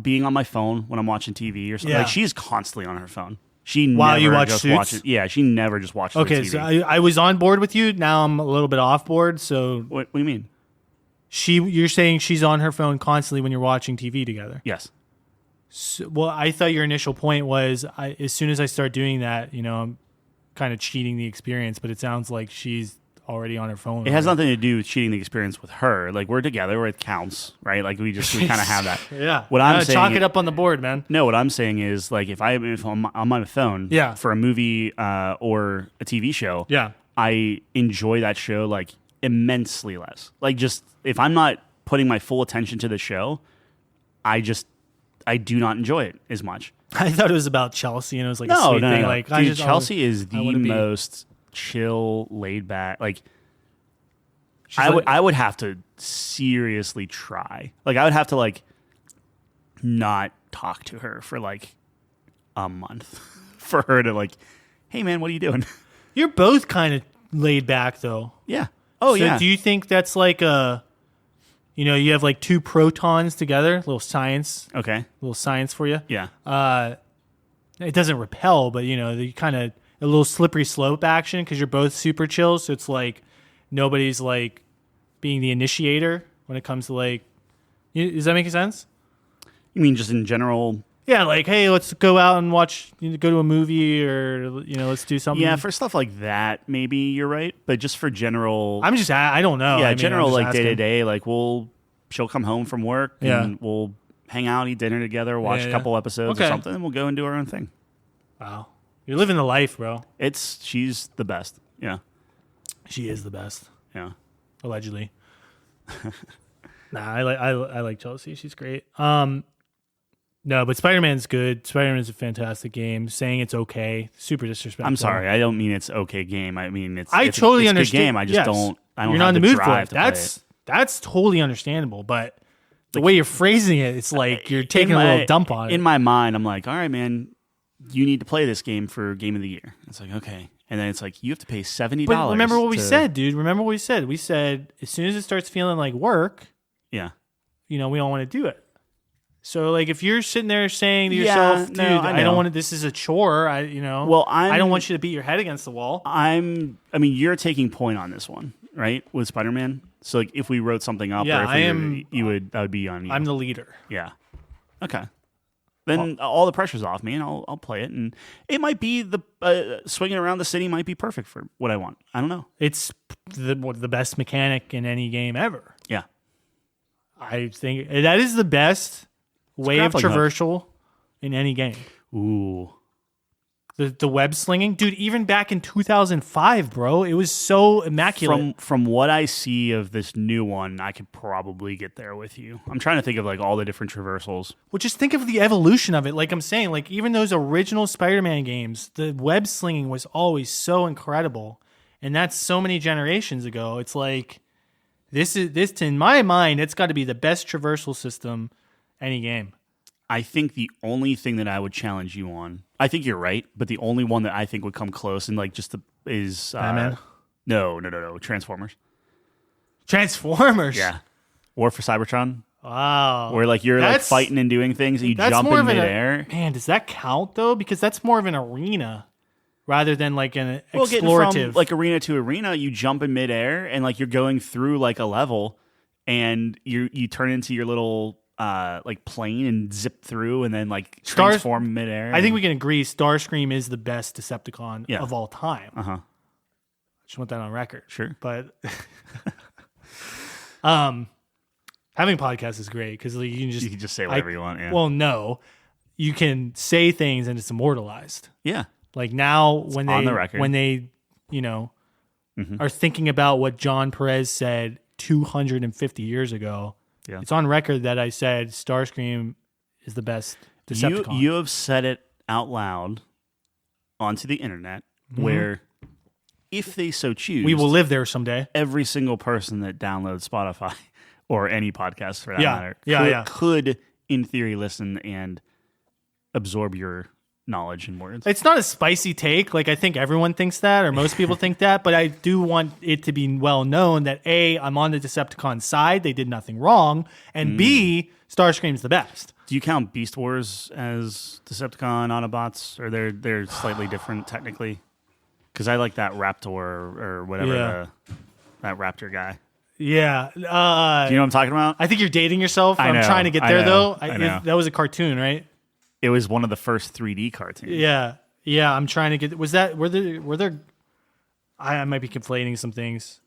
being on my phone when I'm watching TV or something, like she's constantly on her phone. While you watch Suits? Watches. Yeah, she never just watches. Okay, TV. so I was on board with you. Now I'm a little bit off board. So what do you mean? You're saying she's on her phone constantly when you're watching TV together? Yes. So, well, I thought your initial point was as soon as I start doing that, I'm kind of cheating the experience. But it sounds like she's already on her phone. It has nothing to do with cheating the experience with her. Like we're together, where it counts, right? Like we kind of have that. Yeah. What I'm saying, chalk it up on the board, man. No, what I'm saying is like if I'm on my phone, for a movie or a TV show, I enjoy that show like immensely less. Like just if I'm not putting my full attention to the show, I do not enjoy it as much. I thought it was about Chelsea, and it was like a sweet thing. No. Like, dude, Chelsea is the most chill, laid back. Like, I would have to seriously try. Like, I would have to like not talk to her for like a month for her to like, hey man, what are you doing? You're both kind of laid back though. Yeah. Oh so yeah. Do you think that's like you have like two protons together, little science. Okay. A little science for you. Yeah. It doesn't repel, but you kind of a little slippery slope action because you're both super chill. So it's like nobody's like being the initiator when it comes to like. Does that make sense? You mean just in general? Yeah, like, hey, let's go out and watch, go to a movie, or let's do something. Yeah, for stuff like that, maybe you're right. But just for general, I don't know. Yeah, I mean, general like asking. day to day, like she'll come home from work and we'll hang out, eat dinner together, watch a couple episodes or something, and we'll go and do our own thing. Wow, you're living the life, bro. She's the best. Yeah, she is the best. Yeah, allegedly. Nah, I like Chelsea. She's great. No, but Spider-Man's good. Spider-Man's a fantastic game. Saying it's okay, super disrespectful. I'm sorry. I don't mean it's okay game. I mean it's. I it's totally it's understand. A good game. I just don't. I don't. You're not in the mood for it. That's totally understandable. But the way you're phrasing it, it's like you're taking a little dump on it. In my mind, I'm like, all right, man, you need to play this game for Game of the Year. It's like, okay. And then it's like, you have to pay $70. But remember what we said, dude. Remember what we said. We said, as soon as it starts feeling like work, we don't want to do it. So, like, if you're sitting there saying to yourself, dude, I don't want to, this is a chore, I don't want you to beat your head against the wall. You're taking point on this one, right? With Spider-Man. So, like, if we wrote something up, or if that would be on you. I'm the leader. Yeah. Okay. Then all the pressure's off me, and I'll play it, and it might be swinging around the city might be perfect for what I want. I don't know. It's the best mechanic in any game ever. Yeah, I think that is the best way of traversal in any game. Ooh, the web slinging, dude. Even back in 2005, bro, it was so immaculate. From what I see of this new one, I could probably get there with you. I'm trying to think of like all the different traversals. Well, just think of the evolution of it. Like I'm saying, like even those original Spider-Man games, the web slinging was always so incredible, and that's so many generations ago. It's like this in my mind, it's got to be the best traversal system any game. I think the only thing that I would challenge you on, I think you're right, but the only one that I think would come close and like is Batman? No, Transformers. Transformers? Yeah. Or for Cybertron. Wow. Where like you're like fighting and doing things and you jump in midair. Man, does that count though? Because that's more of an arena rather than like an explorative. From like arena to arena, you jump in midair and like you're going through like a level and you turn into your little like plane and zip through and then like transform midair. I think we can agree Starscream is the best Decepticon of all time. I just want that on record. Sure. But having a podcast is great because like, you can just say whatever you want. Yeah. Well, no, you can say things and it's immortalized. Yeah. Like now it's on the record. When they are thinking about what John Perez said 250 years ago. Yeah. It's on record that I said Starscream is the best Decepticon. You have said it out loud onto the internet where, if they so choose, we will live there someday. Every single person that downloads Spotify or any podcast for that matter could, in theory, listen and absorb your knowledge and words. It's not a spicy take. Like I think everyone thinks that, or most people think that, but I do want it to be well known that A, I'm on the Decepticon side. They did nothing wrong. And B, Starscream's the best. Do you count Beast Wars as Decepticon Autobots, or they're slightly different technically? Because I like that Raptor or whatever that Raptor guy. Yeah. Do you know what I'm talking about? I think you're dating yourself. I'm trying to get there though. That was a cartoon, right? It was one of the first 3D cartoons. Yeah. I'm trying to get. Were there? I might be conflating some things.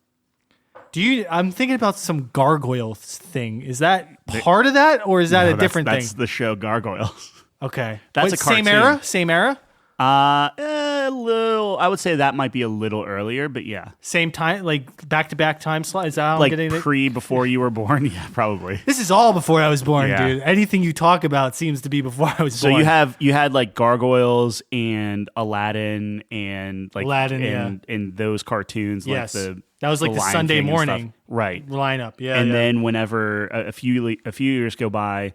I'm thinking about some gargoyle thing. Is that part of that, or is that a different thing? That's the show Gargoyles. Okay, that's a cartoon. Same era. A little. I would say that might be a little earlier, but yeah, same time, like back-to-back time slot. Is that how like I'm getting it? Before you were born? Yeah, probably. This is all before I was born, dude. Anything you talk about seems to be before I was born. So you had like Gargoyles and Aladdin and like and those cartoons. Yes, like that was like the Sunday morning right lineup. Yeah, and then whenever a few years go by,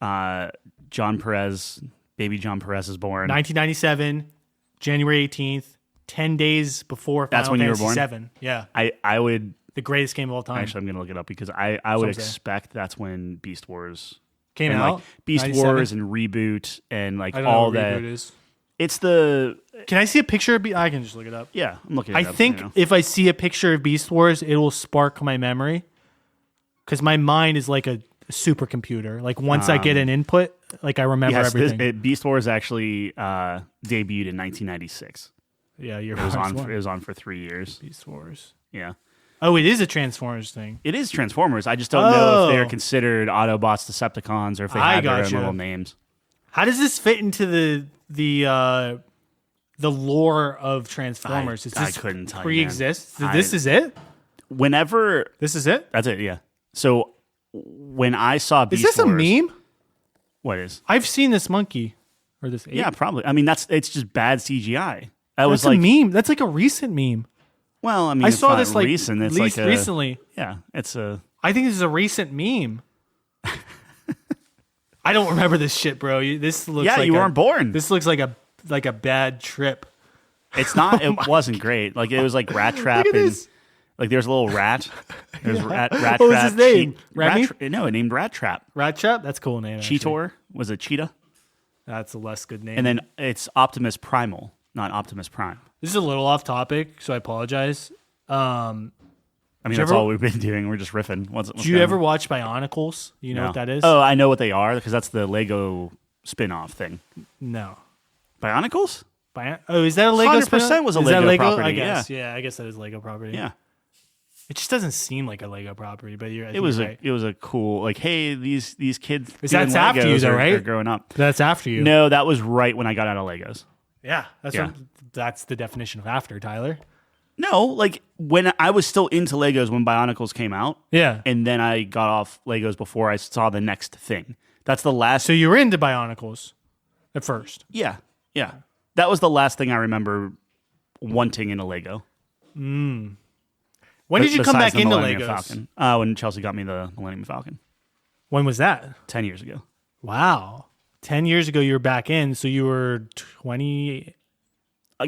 Baby John Perez is born. 1997, January 18th, 10 days before Final That's when Fantasy you were born? VII. Yeah. I would... The greatest game of all time. Actually, I'm going to look it up because I would expect that's when Beast Wars... Came out? Like Beast 97? Wars and Reboot and like I don't all know what that. Reboot is. It's the... Can I see a picture of... I can just look it up. Yeah, I'm looking it up. I think if I see a picture of Beast Wars, it will spark my memory because my mind is like a supercomputer. Like once I get an input, like I remember everything. Beast Wars actually debuted in 1996. Yeah, it was on for 3 years. Beast Wars. Yeah. Oh, it is a Transformers thing. It is Transformers. I just don't know if they're considered Autobots, Decepticons, or if they have their own little names. How does this fit into the lore of Transformers? I couldn't tell you. Pre-exists? This is it? Whenever this is it? That's it. Yeah. So when I saw Beast Wars, is this a meme? What is? I've seen this monkey or this ape. Yeah, probably. I mean, it's just bad CGI. That's a meme. That's like a recent meme. Well, I mean, I saw this like recent. It's least like recently. Yeah, it's a. I think this is a recent meme. I don't remember this shit, bro. This looks. Yeah, like you weren't born. This looks like a bad trip. It's not. It wasn't great. Like it was like Rat Trap and like there's a little rat. There's Rat Trap. What was his name? No, it named Rat Trap. Rat Trap. That's a cool name. Cheetor was a cheetah. That's a less good name. And then it's Optimus Primal, not Optimus Prime. This is a little off topic, so I apologize. I mean, that's all we've been doing. We're just riffing. Did you ever watch Bionicles? You know what that is? Oh, I know what they are because that's the Lego spin-off thing. No. Bionicles? Is that a Lego 100% spin-off? was a Lego property. I guess. Yeah, I guess that is Lego property. Yeah. It just doesn't seem like a Lego property, but it was a cool, like, hey, these kids that's after you though, right? Are growing up. That's after you. No, that was right when I got out of Legos. Yeah, that's the definition of after, Tyler. No, like when I was still into Legos when Bionicles came out. Yeah. And then I got off Legos before I saw the next thing. That's the last. So you were into Bionicles at first. Yeah. Yeah. That was the last thing I remember wanting in a Lego. When did you come back into Legos? Falcon. When Chelsea got me the Millennium Falcon. When was that? 10 years ago. Wow. 10 years ago you were back in, so you were 20...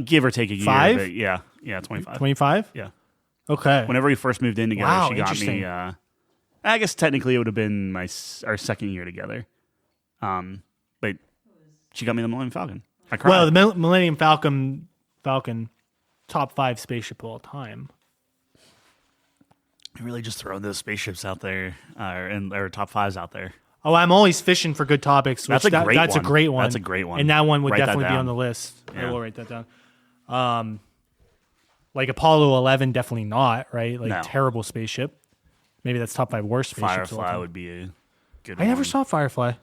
give or take a year. 5? But yeah, 25. 25? Yeah. Okay. Whenever we first moved in together, wow, she got me. I guess technically it would have been our second year together. But she got me the Millennium Falcon. I cried. Well, the Millennium Falcon, top 5 spaceship of all time. I really just throwing those spaceships out there, or top 5s out there. Oh, I'm always fishing for good topics. That's a great one. That's a great one. That's a great one. And that one would write definitely be on the list. Yeah. I will write that down. Like Apollo 11, definitely not, right? Like terrible spaceship. Maybe that's top 5 worst spaceships. Firefly would be a good one. I never saw Firefly.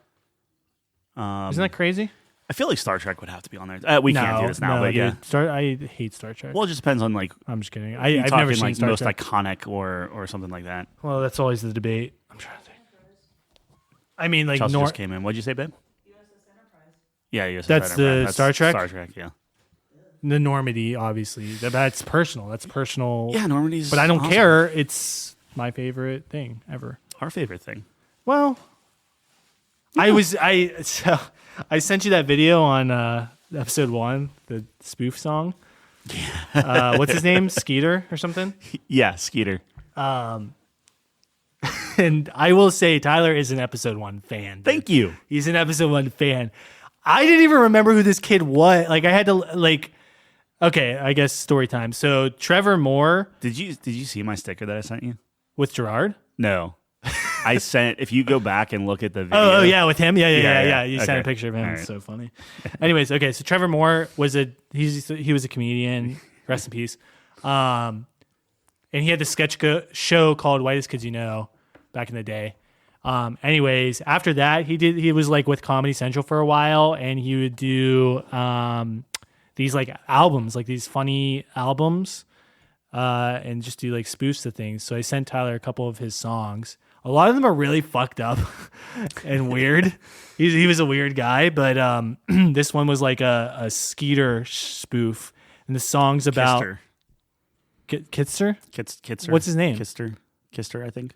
Isn't that crazy? I feel like Star Trek would have to be on there. We can't do this now, but yeah. I hate Star Trek. Well, it just depends on like. I'm just kidding. I've never seen like Star most Trek. iconic or something like that. Well, that's always the debate. I'm trying to think. I mean, like Chelsea just came in. What'd you say, babe? USS Enterprise. Yeah, USS That's Enterprise. the Star Trek? Star Trek, yeah. The Normandy, obviously. That's personal. That's personal. Yeah, Normandy's But I don't awesome. care. It's my favorite thing ever. Our favorite thing. Well, I sent you that video on episode 1, the spoof song. What's his name? Skeeter or something? Yeah, Skeeter. And I will say Tyler is an episode 1 fan. Dude. Thank you. He's an episode 1 fan. I didn't even remember who this kid was. Like I had to okay, I guess story time. So Trevor Moore. Did you see my sticker that I sent you? With Gerard? No. I sent, if you go back and look at the video. Oh yeah, with him? Yeah. You sent Okay. a picture of him. All It's right. so funny. Anyways, okay, so Trevor Moore was he was a comedian, rest in peace. And he had this sketch show called Whitest Kids You Know back in the day. Anyways, after that, he was like with Comedy Central for a while, and he would do these like albums, like these funny albums, and just do like spoofs of things. So I sent Tyler a couple of his songs. A lot of them are really fucked up and weird. He was a weird guy, but this one was like a Skeeter spoof, and the song's about Kitster. Kitster. What's his name? Kitster, I think.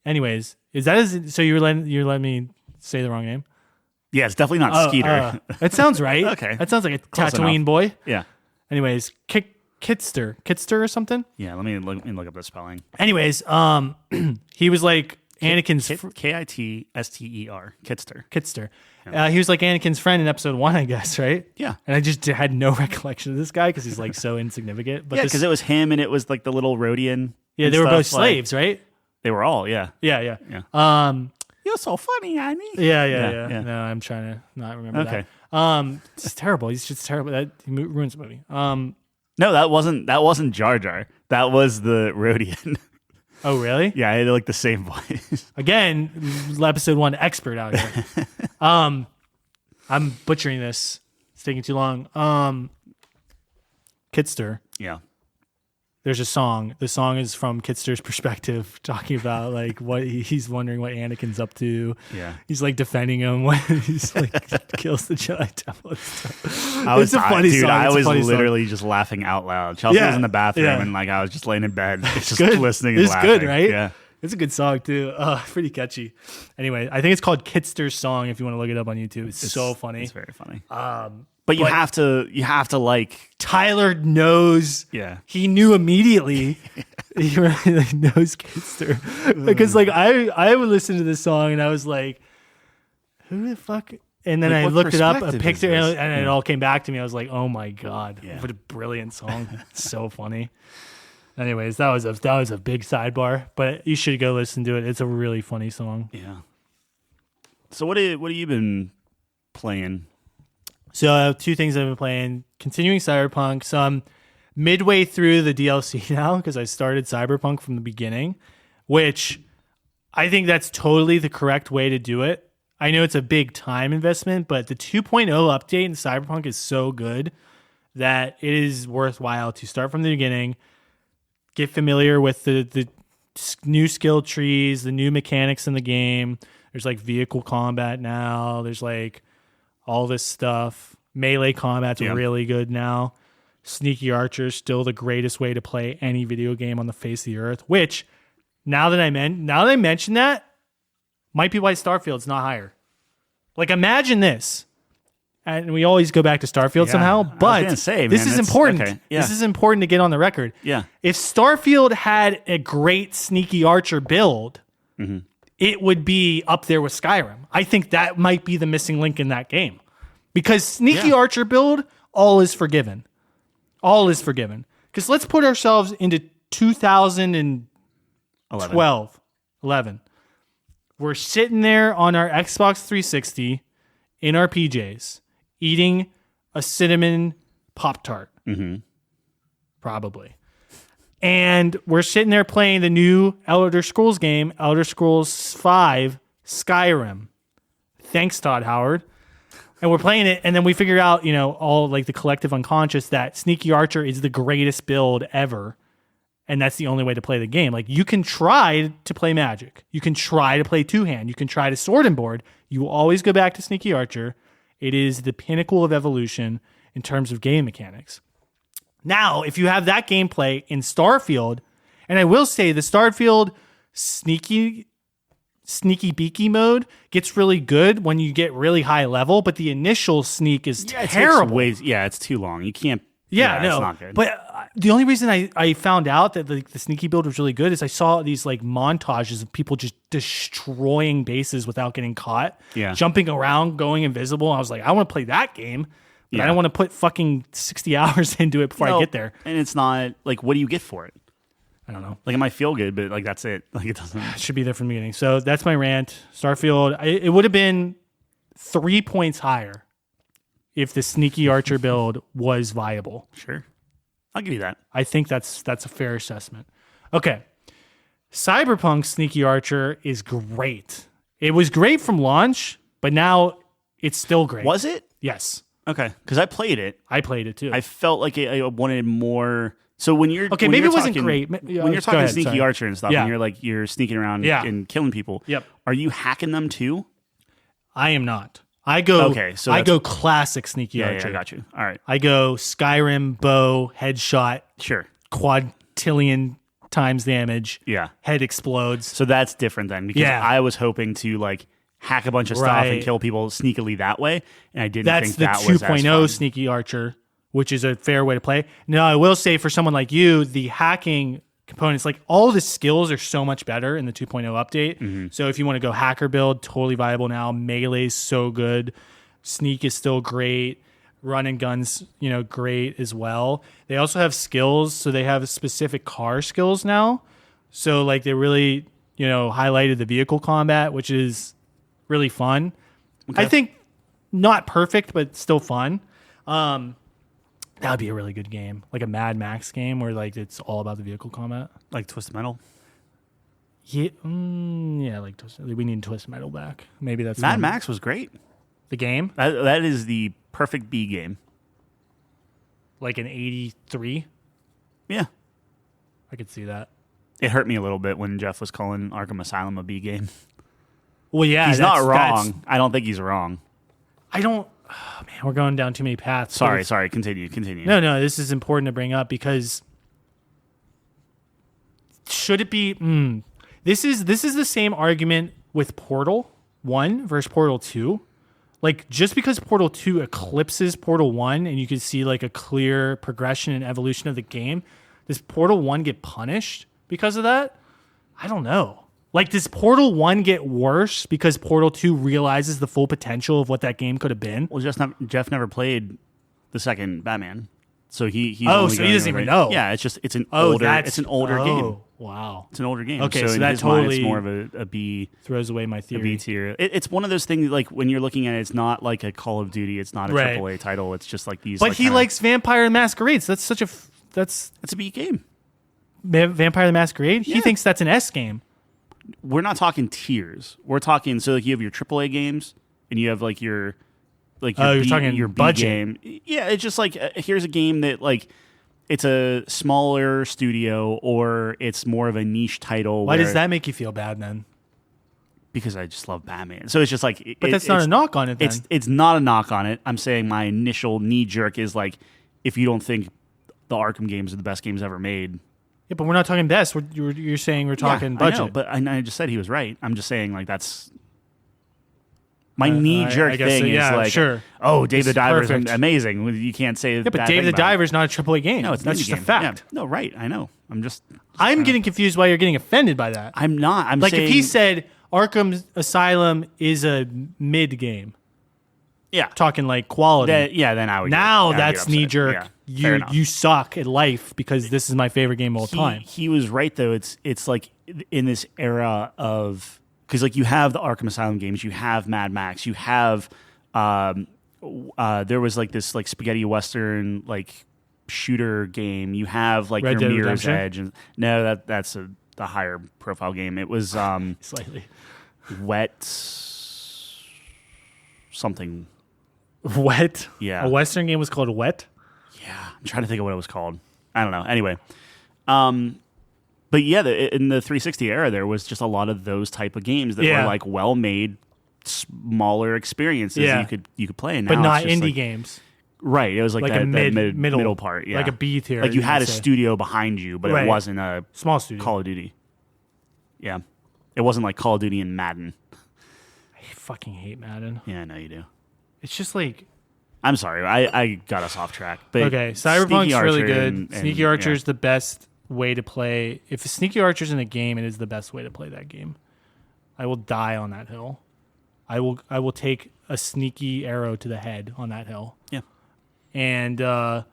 Anyways, so you're letting me say the wrong name? Yeah, it's definitely not Skeeter. That sounds right. Okay. That sounds like a Close Tatooine enough. boy. Yeah. Anyways, Kitster or something. Yeah, let me look up the spelling. Anyways, he was like Anakin's Kitster. Kitster. He was like Anakin's friend in episode 1, I guess, right? Yeah. And I just had no recollection of this guy because he's like so insignificant. But yeah, because it was him and it was like the little Rhodian. Yeah, they were both slaves, right? They were all, yeah. Yeah. You're so funny, honey. Yeah. No, I'm trying to not remember that. It's terrible. He's just terrible. That ruins the movie. No, that wasn't Jar Jar. That was the Rhodian. Oh, really? Yeah, I had like the same voice. Again, episode 1 expert out here. I'm butchering this. It's taking too long. Kitster. Yeah. There's a song. The song is from Kitster's perspective, talking about like what he's wondering what Anakin's up to. Yeah, he's like defending him when he's like kills the Jedi Temple. It's a funny song. I was literally just laughing out loud. Chelsea was in the bathroom and like I was just laying in bed, just listening and laughing. It's good, right? Yeah, it's a good song too. Pretty catchy. Anyway, I think it's called Kitster's Song. If you want to look it up on YouTube, it's so funny. It's very funny. But you have to like Tyler knows. Yeah, he knew immediately. He really knows Kitster because like I would listen to this song and I was like, who the fuck? And then I looked it up, a picture, and it all came back to me. I was like, oh my god, what a brilliant song! It's so funny. Anyways, that was a big sidebar, but you should go listen to it. It's a really funny song. Yeah. So what have you been playing? So I have 2 things I've been playing. Continuing Cyberpunk. So I'm midway through the DLC now because I started Cyberpunk from the beginning, which I think that's totally the correct way to do it. I know it's a big time investment, but the 2.0 update in Cyberpunk is so good that it is worthwhile to start from the beginning, get familiar with the new skill trees, the new mechanics in the game. There's like vehicle combat now. There's like all this stuff. Melee combat's really good now. Sneaky Archer is still the greatest way to play any video game on the face of the earth, which now that I mention that, might be why Starfield's not higher. Like imagine this. And we always go back to Starfield somehow, but this is important. Okay. Yeah. This is important to get on the record. Yeah. If Starfield had a great Sneaky Archer build, it would be up there with Skyrim. I think that might be the missing link in that game. Because Sneaky Archer build, all is forgiven. All is forgiven. Because let's put ourselves into 2012. 11. We're sitting there on our Xbox 360 in our PJs, eating a cinnamon Pop-Tart. Probably. And we're sitting there playing the new Elder Scrolls game, Elder Scrolls V, Skyrim. Thanks, Todd Howard. And we're playing it, and then we figure out, all like the collective unconscious that Sneaky Archer is the greatest build ever. And that's the only way to play the game. Like, you can try to play Magic. You can try to play two-hand. You can try to sword and board. You will always go back to Sneaky Archer. It is the pinnacle of evolution in terms of game mechanics. Now, if you have that gameplay in Starfield, and I will say the Starfield sneaky beaky mode gets really good when you get really high level, but the initial sneak is terrible. It's too long. You can't. No. It's not good. But the only reason I found out that the sneaky build was really good is I saw these like montages of people just destroying bases without getting caught, jumping around, going invisible. I was like, I want to play that game. But I don't want to put fucking 60 hours into it before I get there. And it's not, like, what do you get for it? I don't know. Like, it might feel good, but, like, that's it. Like, it doesn't. It should be there from the beginning. So that's my rant. Starfield, it would have been 3 points higher if the Sneaky Archer build was viable. Sure. I'll give you that. I think that's a fair assessment. Okay. Cyberpunk Sneaky Archer is great. It was great from launch, but now it's still great. Was it? Yes. Okay, because I played it. I played it too. I felt like I wanted more. So when you're maybe it wasn't great. When you're talking Sneaky Archer and stuff, and you're sneaking around and killing people. Yep. Are you hacking them too? I am not. I go classic Sneaky Archer. Yeah, I got you. All right. I go Skyrim, bow, headshot. Sure. Quadtillion times damage. Yeah. Head explodes. So that's different then, because I was hoping to like hack a bunch of stuff and kill people sneakily that way, and I didn't think that was as fun. That's the 2.0 Sneaky Archer, which is a fair way to play. Now, I will say for someone like you, the hacking components, like all the skills are so much better in the 2.0 update. So if you want to go hacker build, totally viable now. Melee's so good. Sneak is still great. Run and guns, great as well. They also have skills, so they have specific car skills now. So like they really, highlighted the vehicle combat, which is really fun. Okay. I think not perfect, but still fun. That would be a really good game, like a Mad Max game where like it's all about the vehicle combat, like Twisted Metal. Yeah, like we need Twisted Metal back. Maybe that's Mad Max was great. The game, that is the perfect B game. Like an 83. Yeah, I could see that. It hurt me a little bit when Jeff was calling Arkham Asylum a B game. Well, yeah, he's not wrong. I don't think he's wrong. I don't. Oh, man, we're going down too many paths. Sorry. Continue. No. This is important to bring up because should it be? This is the same argument with Portal 1 versus Portal 2. Like, just because Portal 2 eclipses Portal 1 and you can see like a clear progression and evolution of the game, does Portal 1 get punished because of that? I don't know. Like, does Portal 1 get worse because Portal 2 realizes the full potential of what that game could have been? Well, Jeff never played the second Batman. So he doesn't even know. Yeah, it's an older game. Wow. It's an older game. Okay, so in that his totally mind, it's more of a B. Throws away my theory. A B tier. It's one of those things like when you're looking at it, it's not like a Call of Duty. It's not a AAA title. It's just like these. But he likes Vampire the Masquerade. So that's a B game. Vampire the Masquerade? Yeah. He thinks that's an S game. We're not talking tiers. We're talking so like you have your AAA games and you have like your you're talking your budget game. Yeah, it's just like here's a game that like it's a smaller studio or it's more of a niche title. Why does that make you feel bad then? Because I just love Batman. So it's just like but that's not a knock on it then. It's not a knock on it. I'm saying my initial knee jerk is like if you don't think the Arkham games are the best games ever made. Yeah, but we're not talking best. You're saying we're talking budget. I know, but I just said he was right. I'm just saying like that's my knee jerk thing is like, sure. Oh, Dave the Diver is amazing. You can't say that. Yeah, but Dave the Diver is not a AAA game. No, that's just a fact. Yeah. No, right. I know. I'm getting confused why you're getting offended by that. I'm not. I'm like saying, if he said Arkham Asylum is a mid game. Yeah, talking like quality. Then I would. Now that's knee jerk. Yeah, you suck at life because this is my favorite game of all time. He was right though. It's like in this era of because like you have the Arkham Asylum games, you have Mad Max, you have there was like this like spaghetti western like shooter game. You have like Red your Dead Mirror's Redemption? Edge, and no, that's the higher profile game. It was slightly Wet something. Wet? Yeah. A Western game was called Wet? Yeah. I'm trying to think of what it was called. I don't know. Anyway. But yeah, in the 360 era, there was just a lot of those type of games that were like well-made, smaller experiences that you could play. And but now not it's just indie like, games. Right. It was like that, a middle part. Yeah. Like a B tier. Like you had a studio behind you, but it wasn't a small studio. Call of Duty. Yeah. It wasn't like Call of Duty and Madden. I fucking hate Madden. Yeah, I know you do. It's just like... I'm sorry. I got us off track. But okay, Cyberpunk's really good. And Sneaky Archer is the best way to play. If Sneaky Archer's in a game, it is the best way to play that game. I will die on that hill. I will take a sneaky arrow to the head on that hill. Yeah. And so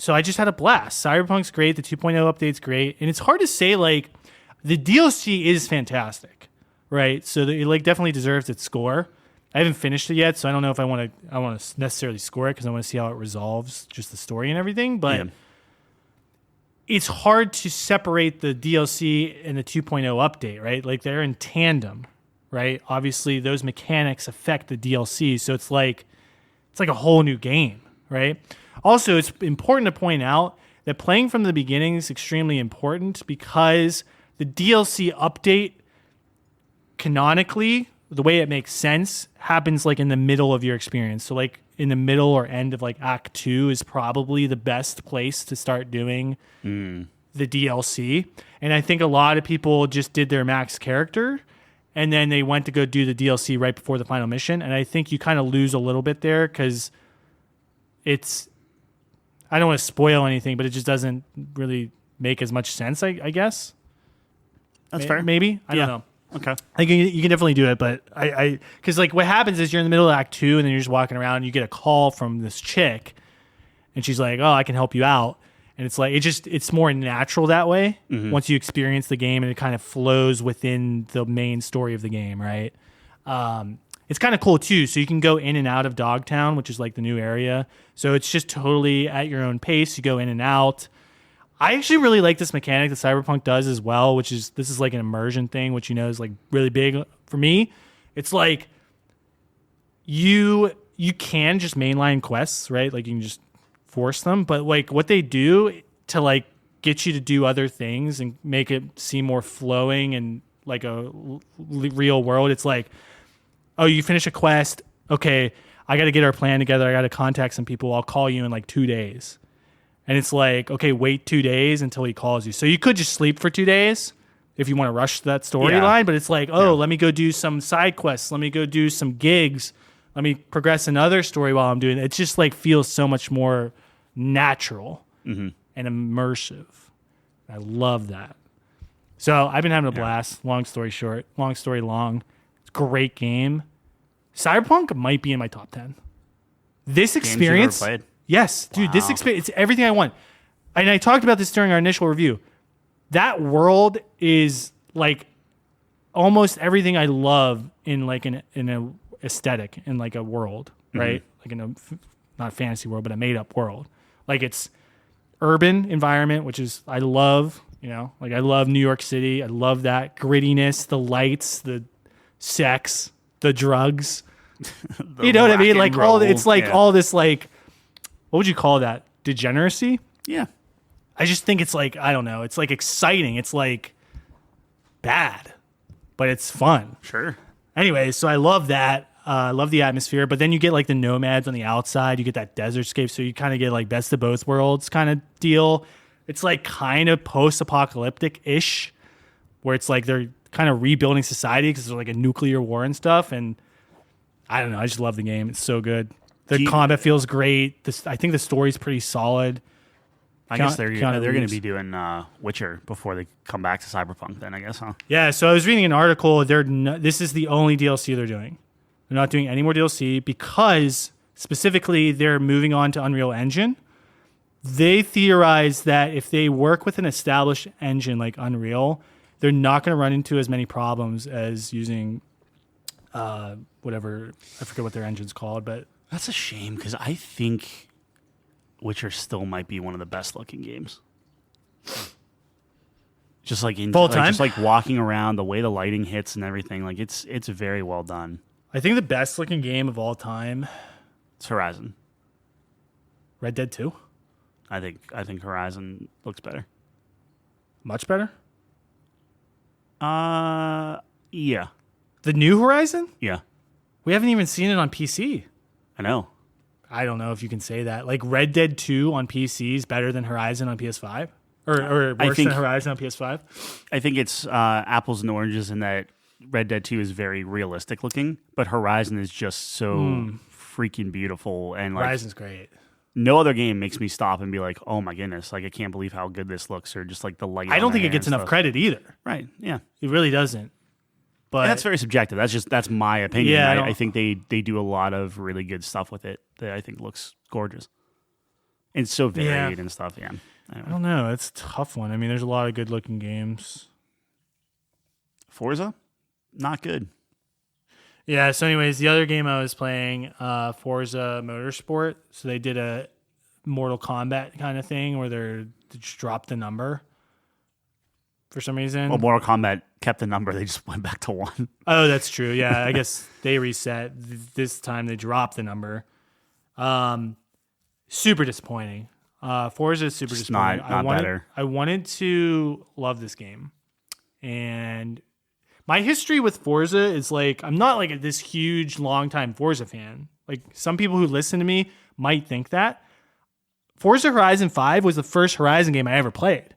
I just had a blast. Cyberpunk's great. The 2.0 update's great. And it's hard to say, like, the DLC is fantastic, right? So it like definitely deserves its score. I haven't finished it yet, so I don't know if I want to necessarily score it because I want to see how it resolves just the story and everything. But it's hard to separate the DLC and the 2.0 update, right? Like they're in tandem, right? Obviously, those mechanics affect the DLC, so it's like a whole new game, right? Also, it's important to point out that playing from the beginning is extremely important because the DLC update canonically, the way it makes sense, happens like in the middle of your experience. So like in the middle or end of like Act 2 is probably the best place to start doing the DLC. And I think a lot of people just did their max character and then they went to go do the DLC right before the final mission. And I think you kind of lose a little bit there because it's... I don't want to spoil anything, but it just doesn't really make as much sense, I guess. That's fair. Maybe? I don't know. Okay. Like you can definitely do it, but because like what happens is you're in the middle of Act 2 and then you're just walking around and you get a call from this chick and she's like, oh, I can help you out. And it's like, it's more natural that way once you experience the game and it kind of flows within the main story of the game, right? It's kind of cool too. So you can go in and out of Dogtown, which is like the new area. So it's just totally at your own pace. You go in and out. I actually really like this mechanic that Cyberpunk does as well, which is this is like an immersion thing, which is like really big for me. It's like you can just mainline quests, right? Like you can just force them, but like what they do to like get you to do other things and make it seem more flowing and like a real world. It's like, oh, you finish a quest. Okay, I got to get our plan together. I got to contact some people. I'll call you in like 2 days. And it's like, okay, wait 2 days until he calls you. So you could just sleep for 2 days if you want to rush that storyline. But it's like, let me go do some side quests. Let me go do some gigs. Let me progress another story while I'm doing it. It just like feels so much more natural and immersive. I love that. So I've been having a blast. Long story short, long story long. It's a great game. Cyberpunk might be in my top 10. This experience... Games you've ever played? Yes, dude, this experience, it's everything I want. And I talked about this during our initial review. That world is like almost everything I love in like in a aesthetic in like a world, right? Like in a not a fantasy world, but a made up world. Like it's urban environment, which is I love, like I love New York City. I love that grittiness, the lights, the sex, the drugs. You know what I mean? Like it's like all this like, what would you call that? Degeneracy? Yeah. I just think it's like, I don't know. It's like exciting. It's like bad, but it's fun. Sure. Anyway, so I love that. I love the atmosphere, but then you get like the nomads on the outside. You get that desert scape. So you kind of get like best of both worlds kind of deal. It's like kind of post-apocalyptic-ish where it's like they're kind of rebuilding society because there's like a nuclear war and stuff. And I don't know. I just love the game. It's so good. The combat feels great. I think the story's pretty solid. I guess they're going to be doing Witcher before they come back to Cyberpunk then, I guess, huh? Yeah, so I was reading an article. This is the only DLC they're doing. They're not doing any more DLC because specifically they're moving on to Unreal Engine. They theorize that if they work with an established engine like Unreal, they're not going to run into as many problems as using whatever. I forget what their engine's called, but... That's a shame because I think Witcher still might be one of the best looking games. Just like in full time, just like walking around, the way the lighting hits and everything, like it's very well done. I think the best looking game of all time, it's Horizon. Red Dead 2. I think Horizon looks better. Much better. Yeah. The new Horizon? Yeah. We haven't even seen it on PC. I know. I don't know if you can say that. Like Red Dead 2 on PC is better than Horizon on PS5? Or worse than Horizon on PS5? I think it's apples and oranges in that Red Dead 2 is very realistic looking, but Horizon is just so freaking beautiful. And like, Horizon's great. No other game makes me stop and be like, oh my goodness, like I can't believe how good this looks, or just like the light. I don't think it gets enough credit either. Right, yeah. It really doesn't. But and that's very subjective. That's my opinion. Yeah, I think they do a lot of really good stuff with it that I think looks gorgeous. And it's so varied and stuff, yeah. I don't know. It's a tough one. I mean, there's a lot of good looking games. Forza? Not good. Yeah, so anyways, the other game I was playing, Forza Motorsport. So they did a Mortal Kombat kind of thing where they just dropped the number for some reason. Well, Mortal Kombat kept the number. They just went back to 1. Oh, that's true. Yeah, I guess they reset. This time they dropped the number. Super disappointing. Forza is super disappointing. Not better. I wanted to love this game. And my history with Forza is like, I'm not like this huge, long-time Forza fan. Like some people who listen to me might think that. Forza Horizon 5 was the first Horizon game I ever played.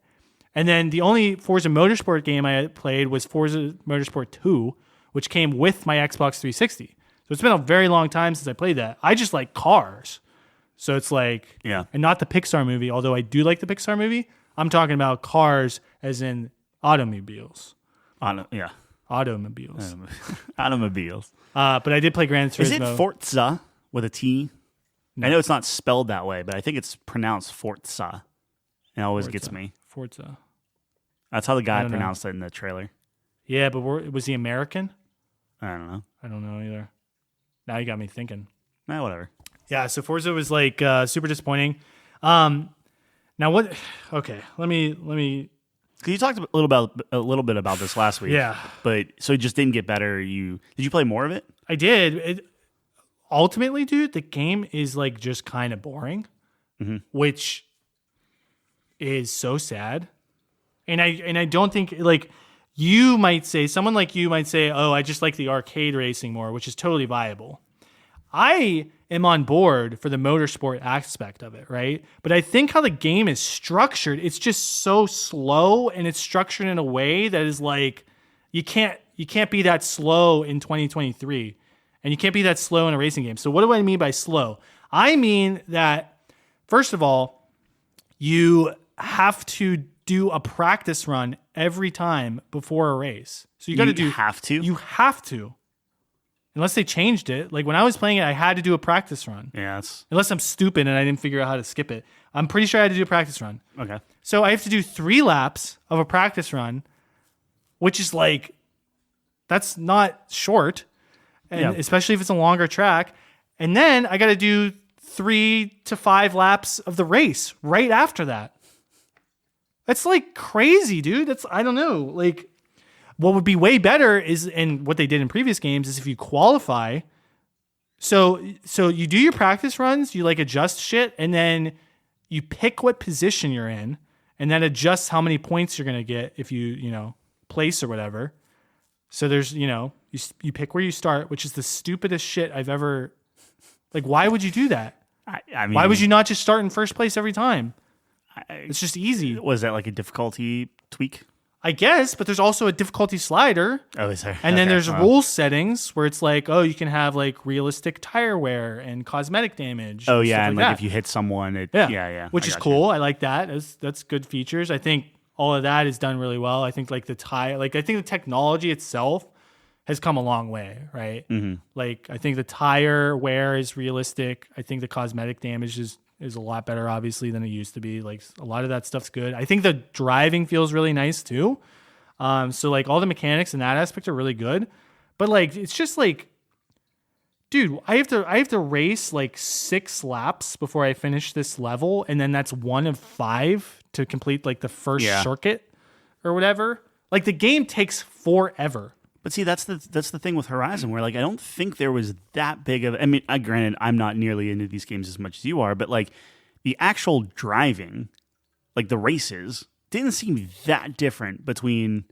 And then the only Forza Motorsport game I played was Forza Motorsport 2, which came with my Xbox 360. So it's been a very long time since I played that. I just like cars. So it's like, yeah. And not the Pixar movie, although I do like the Pixar movie. I'm talking about cars as in automobiles. Yeah. Automobiles. Automobiles. But I did play Gran Turismo. Is it Forza with a T? No. I know it's not spelled that way, but I think it's pronounced Forza. It always gets me. Forza. That's how the guy pronounced it in the trailer. Yeah, but was he American? I don't know. I don't know either. Now you got me thinking. Nah, whatever. Yeah, so Forza was like super disappointing. Now what? Okay, let me. Because you talked a little bit about this last week. Yeah. But so it just didn't get better. Did you play more of it? I did. Ultimately, dude, the game is like just kind of boring, which is so sad. And I don't think like someone like you might say, oh, I just like the arcade racing more, which is totally viable. I am on board for the motorsport aspect of it, right? But I think how the game is structured, it's just so slow, and it's structured in a way that is like you can't be that slow in 2023, and you can't be that slow in a racing game. So what do I mean by slow? I mean that first of all, you have to do a practice run every time before a race. So you have to. Unless they changed it. Like when I was playing it, I had to do a practice run. Yeah. Unless I'm stupid and I didn't figure out how to skip it. I'm pretty sure I had to do a practice run. Okay. So I have to do 3 laps of a practice run, which is like, that's not short. And especially if it's a longer track. And then I got to do 3 to 5 laps of the race right after that. That's like crazy, dude. I don't know. Like, what would be way better is, and what they did in previous games is if you qualify, so you do your practice runs, you like adjust shit, and then you pick what position you're in, and that adjusts how many points you're gonna get if you place or whatever. So there's you pick where you start, which is the stupidest shit I've ever. Like, why would you do that? I mean, why would you not just start in first place every time? It's just easy. Was that like a difficulty tweak? I guess, but there's also a difficulty slider. Oh, is there? And then there's rule settings where it's like, oh, you can have like realistic tire wear and cosmetic damage. Oh, yeah. And like if you hit someone, which is cool. I like that. That's good features. I think all of that is done really well. I think like I think the technology itself has come a long way, right? Mm-hmm. Like I think the tire wear is realistic. I think the cosmetic damage is a lot better, obviously, than it used to be. Like a lot of that stuff's good. I think the driving feels really nice too. So like all the mechanics in that aspect are really good. But like it's just like, dude, I have to race like 6 laps before I finish this level, and then that's 1 of 5 to complete like the first circuit or whatever. Like the game takes forever. But see, that's the thing with Horizon, where like I don't think there was that big of. I mean, granted, I'm not nearly into these games as much as you are, but like the actual driving, like the races, didn't seem that different between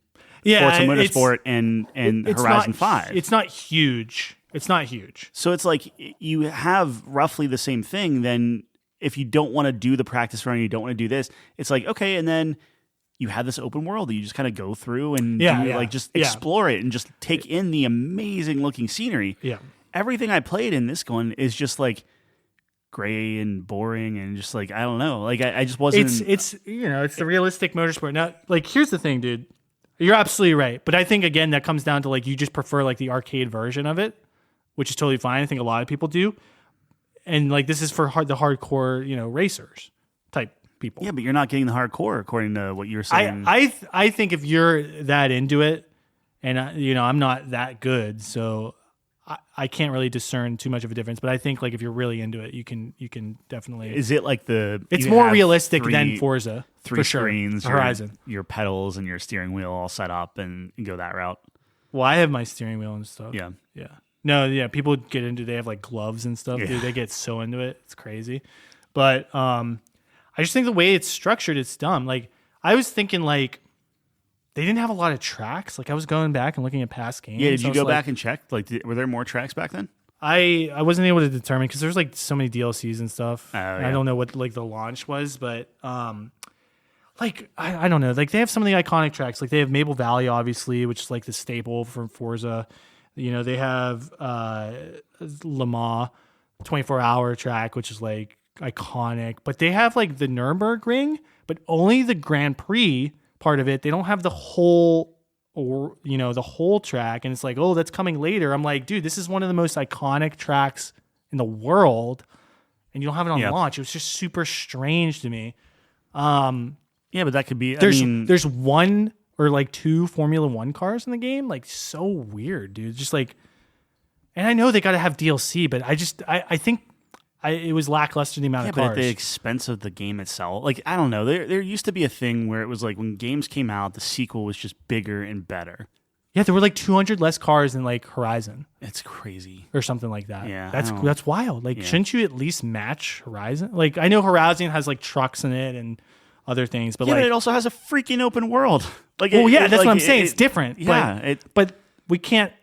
Forza Motorsport and Horizon 5. It's not huge. So it's like you have roughly the same thing. Then if you don't want to do the practice run, you don't want to do this. It's like okay, and then you have this open world that you just kind of go through and explore it and just take in the amazing looking scenery. Yeah. Everything I played in this one is just like gray and boring and just like, I don't know. Like I just wasn't. It's the realistic motorsport. Now, like, here's the thing, dude. You're absolutely right. But I think, again, that comes down to like you just prefer like the arcade version of it, which is totally fine. I think a lot of people do. And like this is for the hardcore, racers type people. Yeah, but you're not getting the hardcore according to what you're saying. I think if you're that into it, and I'm not that good, so I can't really discern too much of a difference. But I think like if you're really into it, you can definitely. Is it like it's more realistic than Forza? Three for sure. screens, Horizon, your pedals and your steering wheel all set up and go that route. Well, I have my steering wheel and stuff. Yeah. No, yeah. People get into. They have like gloves and stuff. Yeah. Dude, they get so into it. It's crazy. But I just think the way it's structured, it's dumb. Like I was thinking, like they didn't have a lot of tracks. Like I was going back and looking at past games. Yeah, did you go back and check? Like, were there more tracks back then? I wasn't able to determine because there's like so many DLCs and stuff. And I don't know what like the launch was, but like I don't know. Like they have some of the iconic tracks. Like they have Maple Valley, obviously, which is like the staple from Forza. They have Le Mans 24-hour track, which is like iconic. But they have like the Nürburgring, but only the Grand Prix part of it. They don't have the whole the whole track. And it's like, oh, that's coming later. I'm like, dude, this is one of the most iconic tracks in the world. And you don't have it on launch. It was just super strange to me. Yeah, but that could be. There's one or like 2 Formula One cars in the game. Like so weird, dude. Just like And I know they got to have DLC, but I think it was lackluster the amount of cars. But at the expense of the game itself. Like, I don't know. There used to be a thing where it was like when games came out, the sequel was just bigger and better. Yeah, there were like 200 less cars than like Horizon. It's crazy. Or something like that. Yeah. That's wild. Like, shouldn't you at least match Horizon? Like, I know Horizon has like trucks in it and other things, but but it also has a freaking open world. Like, that's what I'm saying. It's different. Yeah. But we can't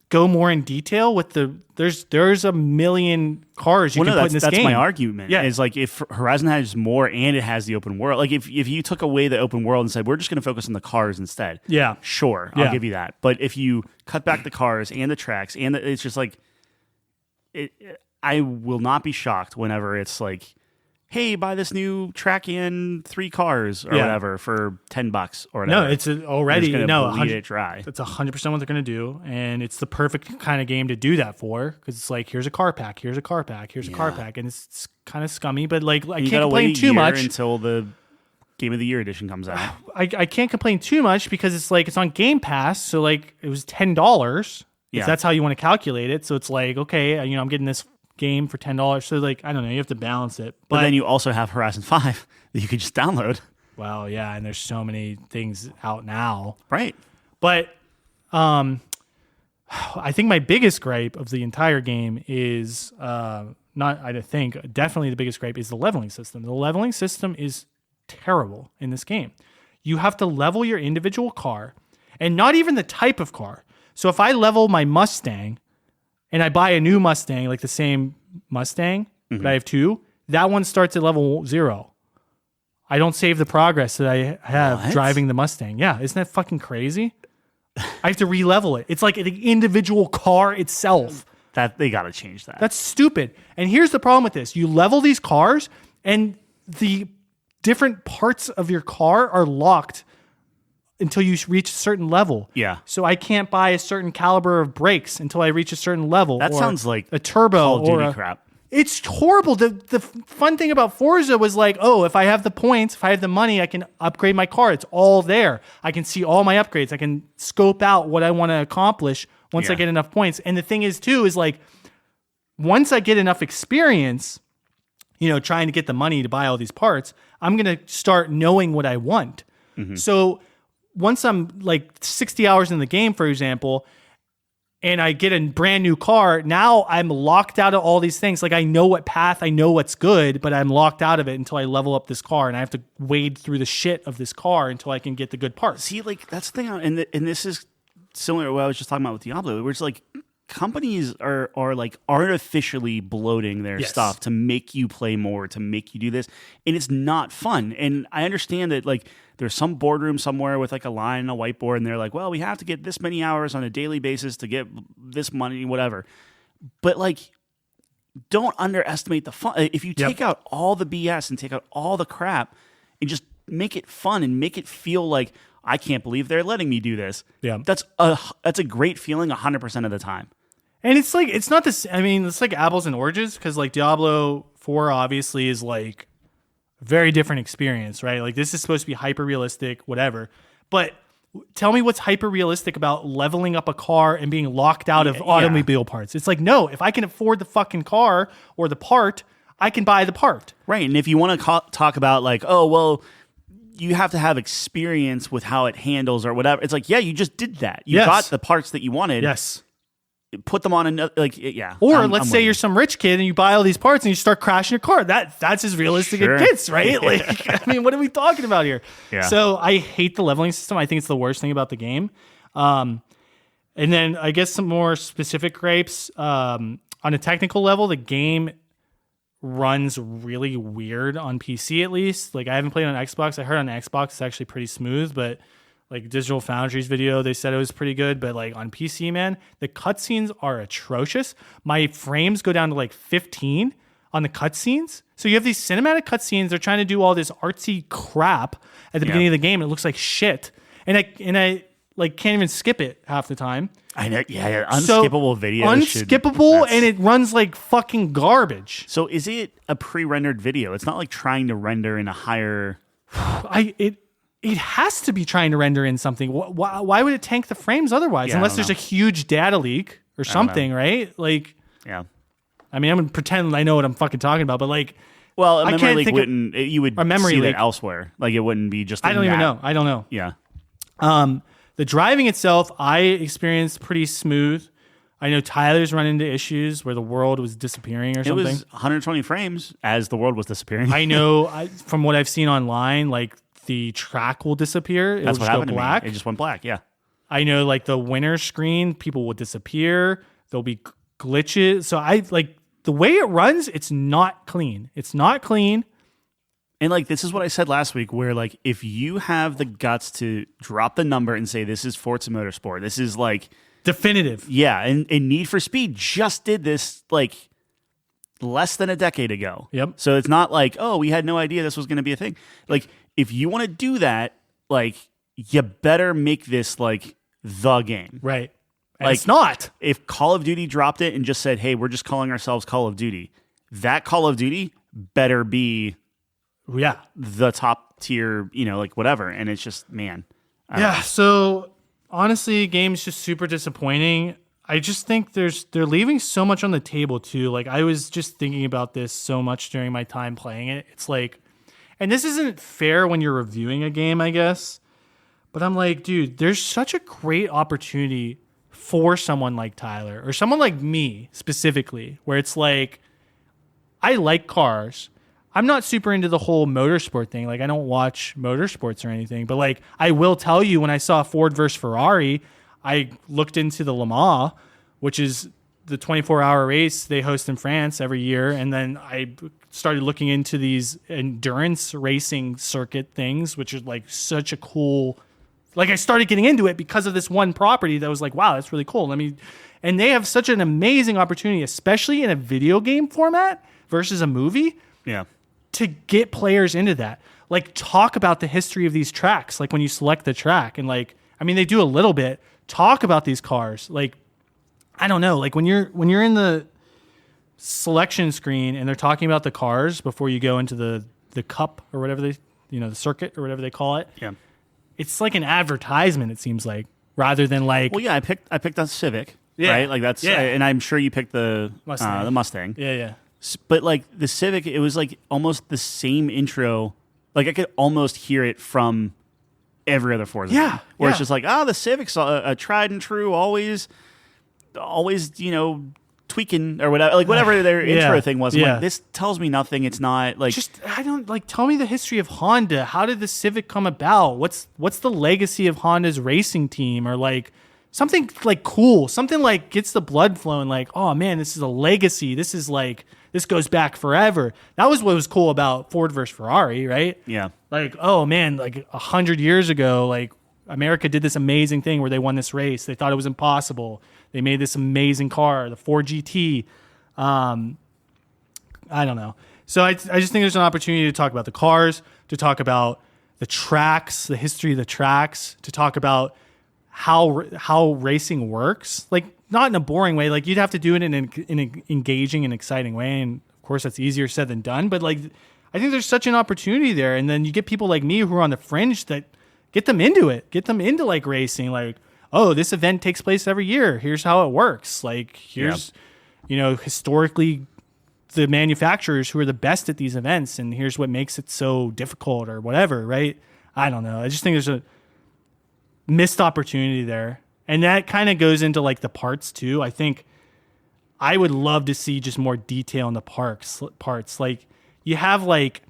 go more in detail with there's a million cars you can put in this game. That's my argument. Yeah. Is like if Horizon has more and it has the open world, like if you took away the open world and said we're just going to focus on the cars instead, sure, I'll give you that. But if you cut back the cars and the tracks and it's just like, I will not be shocked whenever it's like, hey, buy this new track and 3 cars or whatever for $10 or whatever. No, it's already bleed it dry. That's 100% what they're going to do, and it's the perfect kind of game to do that for because it's like here's a car pack, here's a car pack, here's a car pack, and it's kind of scummy, but like I can't complain too much until the Game of the Year edition comes out. I can't complain too much because it's like it's on Game Pass, so like it was $10. If that's how you want to calculate it, so it's like okay, I'm getting this game for $10, so like I don't know, you have to balance it, but then you also have Horizon 5 that you could just download. Well, yeah, and there's so many things out now, right? But I think my biggest gripe of the entire game is definitely the biggest gripe is the leveling system. The leveling system is terrible in this game. You have to level your individual car, and not even the type of car. So if I level my Mustang and I buy a new Mustang, like the same Mustang, but I have 2, that one starts at level 0. I don't save the progress that I have driving the Mustang. Yeah, isn't that fucking crazy? I have to re-level it. It's like the individual car itself. That they got to change that. That's stupid. And here's the problem with this. You level these cars, and the different parts of your car are locked until you reach a certain level. Yeah. So I can't buy a certain caliber of brakes until I reach a certain level. That sounds like a turbo Call of Duty crap. It's horrible. The fun thing about Forza was like, oh, if I have the points, if I have the money, I can upgrade my car. It's all there. I can see all my upgrades. I can scope out what I want to accomplish once I get enough points. And the thing is, too, is like, once I get enough experience, trying to get the money to buy all these parts, I'm going to start knowing what I want. Mm-hmm. So once I'm like 60 hours in the game, for example, and I get a brand new car, now I'm locked out of all these things. Like I know what path, I know what's good, but I'm locked out of it until I level up this car, and I have to wade through the shit of this car until I can get the good parts. See, like that's the thing, and this is similar to what I was just talking about with Diablo, where it's like companies are like artificially bloating their stuff to make you play more, to make you do this, and it's not fun. And I understand that like there's some boardroom somewhere with like a line and a whiteboard, and they're like, well, we have to get this many hours on a daily basis to get this money, whatever. But like, don't underestimate the fun. If you take out all the BS and take out all the crap and just make it fun and make it feel like, I can't believe they're letting me do this. Yeah. That's a great feeling 100% of the time. And it's like, it's not this, I mean, it's like apples and oranges, because like Diablo 4 obviously is like a very different experience, right? Like this is supposed to be hyper realistic, whatever. But tell me what's hyper realistic about leveling up a car and being locked out of automobile parts. It's like, no, if I can afford the fucking car or the part, I can buy the part. Right. And if you want to talk about like, oh, well, you have to have experience with how it handles or whatever. It's like, yeah, you just did that. You got the parts that you wanted. Yes. Put them on another, like, yeah. Or let's say you're some rich kid and you buy all these parts and you start crashing your car. That's as realistic as it gets, right? Like, I mean, what are we talking about here? Yeah. So I hate the leveling system. I think it's the worst thing about the game. And then I guess some more specific gripes. On a technical level, the game runs really weird on PC, at least. Like, I haven't played on Xbox. I heard on Xbox it's actually pretty smooth, but like Digital Foundry's video, they said it was pretty good. But like on PC, man, the cutscenes are atrocious. My frames go down to like 15 on the cutscenes. So you have these cinematic cutscenes. They're trying to do all this artsy crap at the beginning of the game, and it looks like shit. And I like can't even skip it half the time. I know, unskippable video. Unskippable, and it runs like fucking garbage. So is it a pre-rendered video? It's not like trying to render in a higher. It has to be trying to render in something. Why would it tank the frames otherwise? Unless there's a huge data leak, or something, right? Like, yeah. I mean, I'm gonna pretend I know what I'm fucking talking about, but like, well, a memory leak wouldn't. You would see that elsewhere. Like, it wouldn't be just. I don't even know. I don't know. Yeah. The driving itself, I experienced pretty smooth. I know Tyler's run into issues where the world was disappearing or something. It was 120 frames as the world was disappearing. I know from what I've seen online, like the track will disappear. It'll just go black. It just went black. Yeah. I know like the winner screen, people will disappear. There'll be glitches. So I like the way it runs. It's not clean. It's not clean. And like, this is what I said last week, where like, if you have the guts to drop the number and say, this is Forza Motorsport, this is like definitive. Yeah. And Need for Speed just did this like less than a decade ago. Yep. So it's not like, oh, we had no idea this was going to be a thing. Like, if you want to do that, like, you better make this like the game. Right. And Like, it's not. If Call of Duty dropped it and just said, hey, we're just calling ourselves Call of Duty, that Call of Duty better be the top tier, like whatever. And it's just, man. Yeah. So honestly, game's just super disappointing. I just think they're leaving so much on the table too. Like, I was just thinking about this so much during my time playing it. It's like, and this isn't fair when you're reviewing a game, I guess, but I'm like, dude, there's such a great opportunity for someone like Tyler or someone like me specifically, where it's like, I like cars. I'm not super into the whole motorsport thing. Like, I don't watch motorsports or anything, but like, I will tell you, when I saw Ford versus Ferrari, I looked into the Le Mans, which is the 24-hour race they host in France every year. And then I started looking into these endurance racing circuit things, which is like such a cool, like, I started getting into it because of this one property that was like, wow, that's really cool. And they have such an amazing opportunity, especially in a video game format versus a movie. Yeah. To get players into that. Like, talk about the history of these tracks. Like, when you select the track and like, I mean, they do a little bit. Talk about these cars. Like, I don't know. Like, when you're in the selection screen and they're talking about the cars before you go into the cup or whatever the circuit or whatever they call it. Yeah. It's like an advertisement, it seems like, rather than like. Well, yeah, I picked a Civic. Yeah. Right. Like, that's and I'm sure you picked the Mustang. Yeah. Yeah. But like the Civic, it was like almost the same intro. Like, I could almost hear it from every other Forza game. Where it's just like, the Civic's a tried and true, always, tweaking or whatever. Like, whatever their intro thing was. Like, this tells me nothing. It's not like... tell me the history of Honda. How did the Civic come about? What's the legacy of Honda's racing team? Or like... something like cool, something like gets the blood flowing, like, oh man, this is a legacy. This is like, this goes back forever. That was what was cool about Ford versus Ferrari, right? Yeah. Like, oh man, like 100 years ago, like America did this amazing thing where they won this race. They thought it was impossible. They made this amazing car, the Ford GT. I don't know. So I just think there's an opportunity to talk about the cars, to talk about the tracks, the history of the tracks, to talk about how racing works, like not in a boring way. Like, you'd have to do it in an engaging and exciting way, and of course that's easier said than done. But like, I think there's such an opportunity there, and then you get people like me who are on the fringe that get them into it, get them into like racing. Like, oh, this event takes place every year. Here's how it works. Like, here's historically the manufacturers who are the best at these events, and here's what makes it so difficult or whatever. Right? I don't know. I just think there's a missed opportunity there. And that kind of goes into like the parts too. I think I would love to see just more detail in the parts. Like, you have like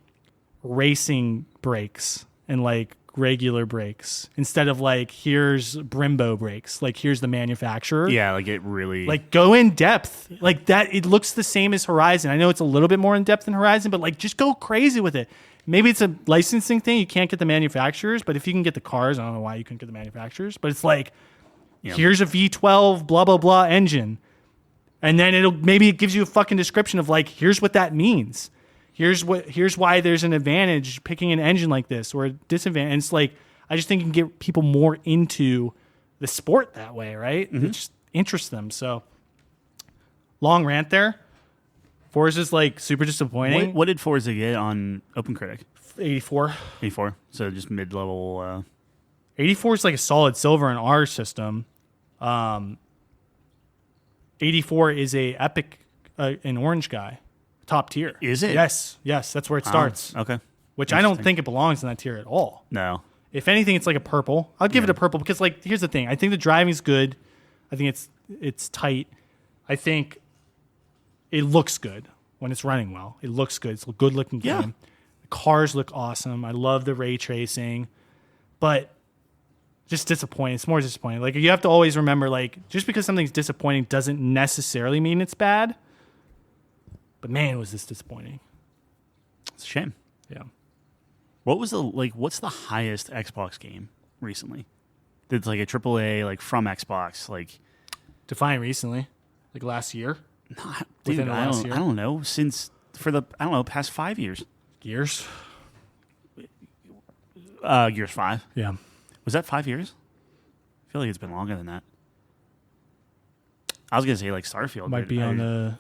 racing brakes and like regular brakes instead of like, here's Brembo brakes. Like, here's the manufacturer. Yeah, like it really... like, go in depth. Like that, it looks the same as Horizon. I know it's a little bit more in depth than Horizon, but like, just go crazy with it. Maybe it's a licensing thing. You can't get the manufacturers, but if you can get the cars, I don't know why you couldn't get the manufacturers, but it's like, here's a V12 blah, blah, blah engine. And then maybe it gives you a fucking description of like, here's what that means. Here's why there's an advantage picking an engine like this or a disadvantage. And it's like, I just think you can get people more into the sport that way, right? It just interests them. So, long rant there. Forza's like super disappointing. What did Forza get on OpenCritic? 84. 84. So just mid-level. 84 is like a solid silver in our system. 84 is a epic, an orange guy, top tier. Is it? Yes, that's where it starts. Okay. Which I don't think it belongs in that tier at all. No. If anything, it's like a purple. I'll give it a purple because, like, here's the thing. I think the driving's good. I think it's tight. I think it looks good when it's running well. It looks good. It's a good-looking game. Yeah. The cars look awesome. I love the ray tracing. But just disappointing. It's more disappointing. Like, you have to always remember, like, just because something's disappointing doesn't necessarily mean it's bad. But, man, was this disappointing. It's a shame. Yeah. What's the highest Xbox game recently? That's like a AAA, like from Xbox, like Define recently, like last year. Dude, I don't know. Past 5 years. Gears. Gears 5. Yeah. Was that 5 years? I feel like it's been longer than that. I was gonna say like Starfield. Might be on the.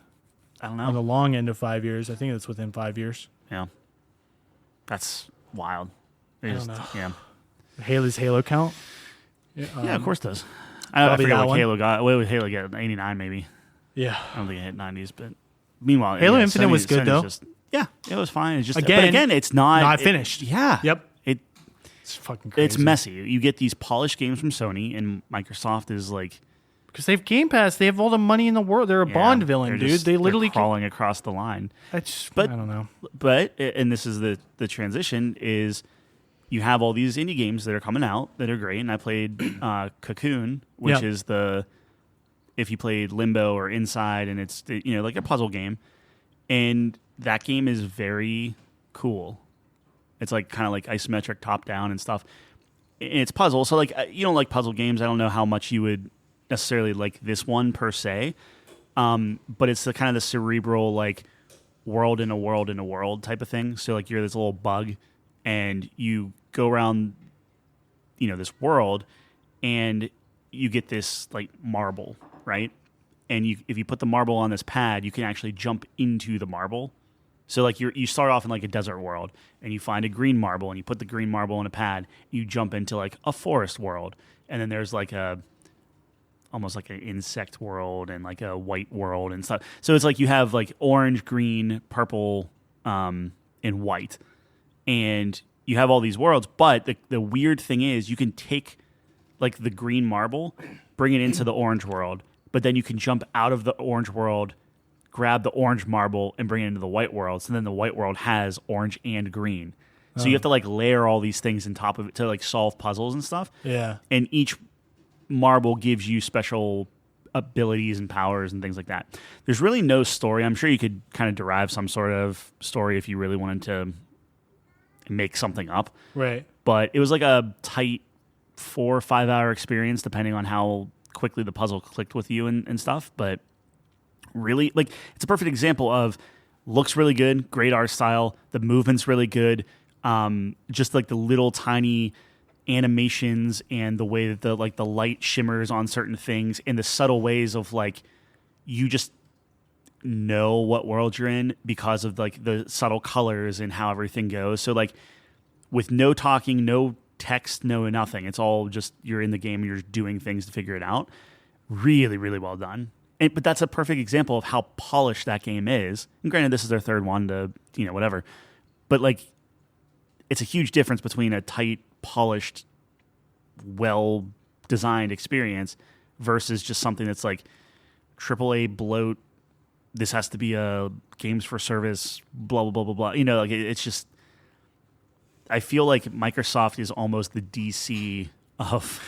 I don't know. On the long end of 5 years. I think it's within 5 years. Yeah. That's wild. I don't know. Yeah. Halo's Halo count? Yeah, of course it does. I forget what Halo got. What would Halo get? 89 maybe. Yeah. I don't think it hit 90s, but meanwhile, Halo Infinite was good though. Yeah, it was fine. It's just again, it's not finished. Yeah. Yep. It's fucking crazy. It's messy. You get these polished games from Sony, and Microsoft is like, because they have Game Pass, they have all the money in the world. They're a Bond villain, dude. They literally crawling across the line. I don't know. But and this is the transition is. You have all these indie games that are coming out that are great, and I played Cocoon, which is if you played Limbo or Inside, and it's like a puzzle game, and that game is very cool. It's like kind of like isometric top down and stuff. And it's puzzle, so like you don't like puzzle games. I don't know how much you would necessarily like this one per se, but it's the kind of the cerebral like world in a world in a world type of thing. So like you're this little bug. And you go around, this world, and you get this like marble, right? And if you put the marble on this pad, you can actually jump into the marble. So like you start off in like a desert world, and you find a green marble, and you put the green marble on a pad. You jump into like a forest world, and then there's like almost like an insect world and like a white world and stuff. So it's like you have like orange, green, purple, and white. And you have all these worlds, but the weird thing is you can take like the green marble, bring it into the orange world, but then you can jump out of the orange world, grab the orange marble, and bring it into the white world. So then the white world has orange and green. So you have to like layer all these things on top of it to like solve puzzles and stuff. Yeah. And each marble gives you special abilities and powers and things like that. There's really no story. I'm sure you could kind of derive some sort of story if you really wanted to make something up. Right. But it was like a tight 4 or 5 hour experience depending on how quickly the puzzle clicked with you and stuff. But really, like, it's a perfect example of looks really good, great art style, the movement's really good, just like the little tiny animations and the way that the light shimmers on certain things and the subtle ways of like you just know what world you're in because of like the subtle colors and how everything goes. So like with no talking, no text, no nothing. It's all just you're in the game and you're just doing things to figure it out. Really, really well done. But that's a perfect example of how polished that game is. And granted, this is their third one to, whatever. But like it's a huge difference between a tight, polished, well-designed experience versus just something that's like AAA bloat. This has to be a games for service, blah, blah, blah, blah, blah. Like it's just, I feel like Microsoft is almost the DC of,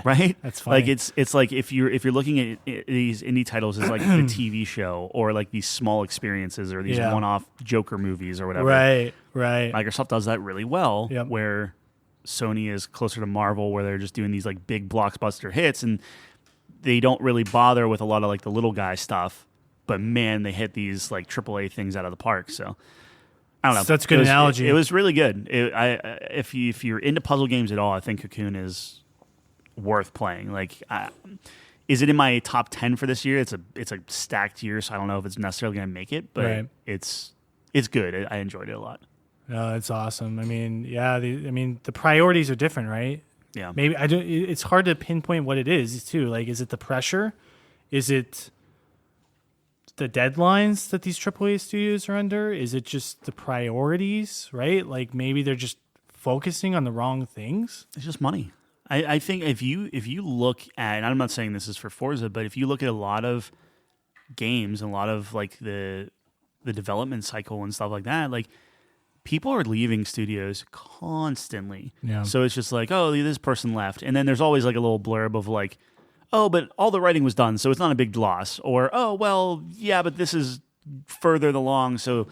right? That's funny. Like it's like if you're looking at these indie titles as like the TV show or like these small experiences or these one-off Joker movies or whatever. Right. Microsoft does that really well, yep. Where Sony is closer to Marvel, where they're just doing these like big blockbuster hits and they don't really bother with a lot of like the little guy stuff. But man, they hit these like AAA things out of the park. So I don't know. That's a good analogy. It was really good. If you're into puzzle games at all, I think Cocoon is worth playing. Like, is it in my top 10 for this year? It's a stacked year, so I don't know if it's necessarily going to make it. But it's good. I enjoyed it a lot. No, it's awesome. I mean, the priorities are different, right? Yeah. Maybe it's hard to pinpoint what it is too. Like, is it the pressure? Is it the deadlines that these AAA studios are under? Is it just the priorities, right? Like maybe they're just focusing on the wrong things. It's just money. I think if you look at, and I'm not saying this is for Forza, but if you look at a lot of games and a lot of like the development cycle and stuff like that, like people are leaving studios constantly. Yeah. So it's just like, oh, this person left, and then there's always like a little blurb of like, oh, but all the writing was done, so it's not a big loss. Or, oh, well, yeah, but this is further along, so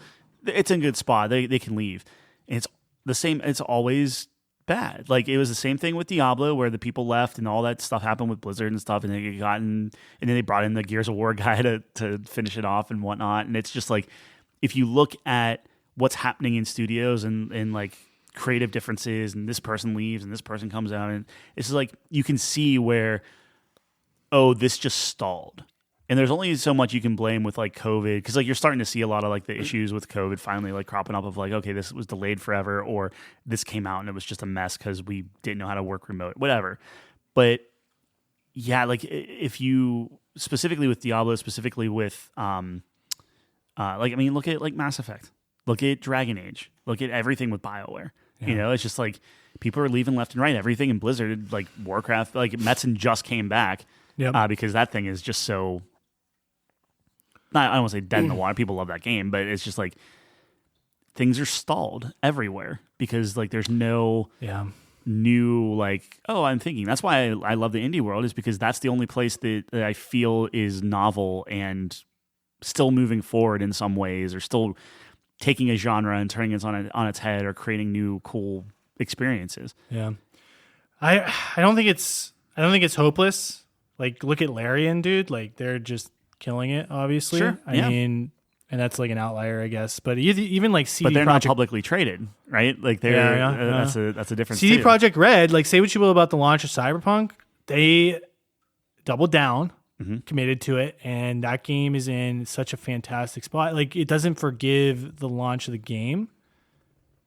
it's in a good spot. They can leave. And it's the same. It's always bad. Like it was the same thing with Diablo, where the people left and all that stuff happened with Blizzard and stuff, and and then they brought in the Gears of War guy to finish it off and whatnot. And it's just like, if you look at what's happening in studios and like creative differences, and this person leaves and this person comes out, and it's just like you can see where, oh, this just stalled. And there's only so much you can blame with like COVID, because like you're starting to see a lot of like the issues with COVID finally like cropping up of like, okay, this was delayed forever, or this came out and it was just a mess because we didn't know how to work remote, whatever. But yeah, like if you specifically with Diablo, specifically with like I mean, look at like Mass Effect, look at Dragon Age, look at everything with BioWare. Yeah. You know, it's just like people are leaving left and right. Everything in Blizzard, like Warcraft, like Metzen just came back. Yep. Because that thing is just so, I don't want to say dead in the water. People love that game, but it's just like things are stalled everywhere because like there's no new like, oh, I'm thinking. That's why I love the indie world, is because that's the only place that I feel is novel and still moving forward in some ways, or still taking a genre and turning it on its head, or creating new cool experiences. Yeah, I don't think it's hopeless. Like, look at Larian, dude. Like, they're just killing it, obviously. Sure. I mean, and that's like an outlier, I guess. But even like CD Projekt... But they're not publicly traded, right? Like, they're that's a difference, CD too. Projekt Red, like, say what you will about the launch of Cyberpunk, they doubled down, committed to it, and that game is in such a fantastic spot. Like, it doesn't forgive the launch of the game,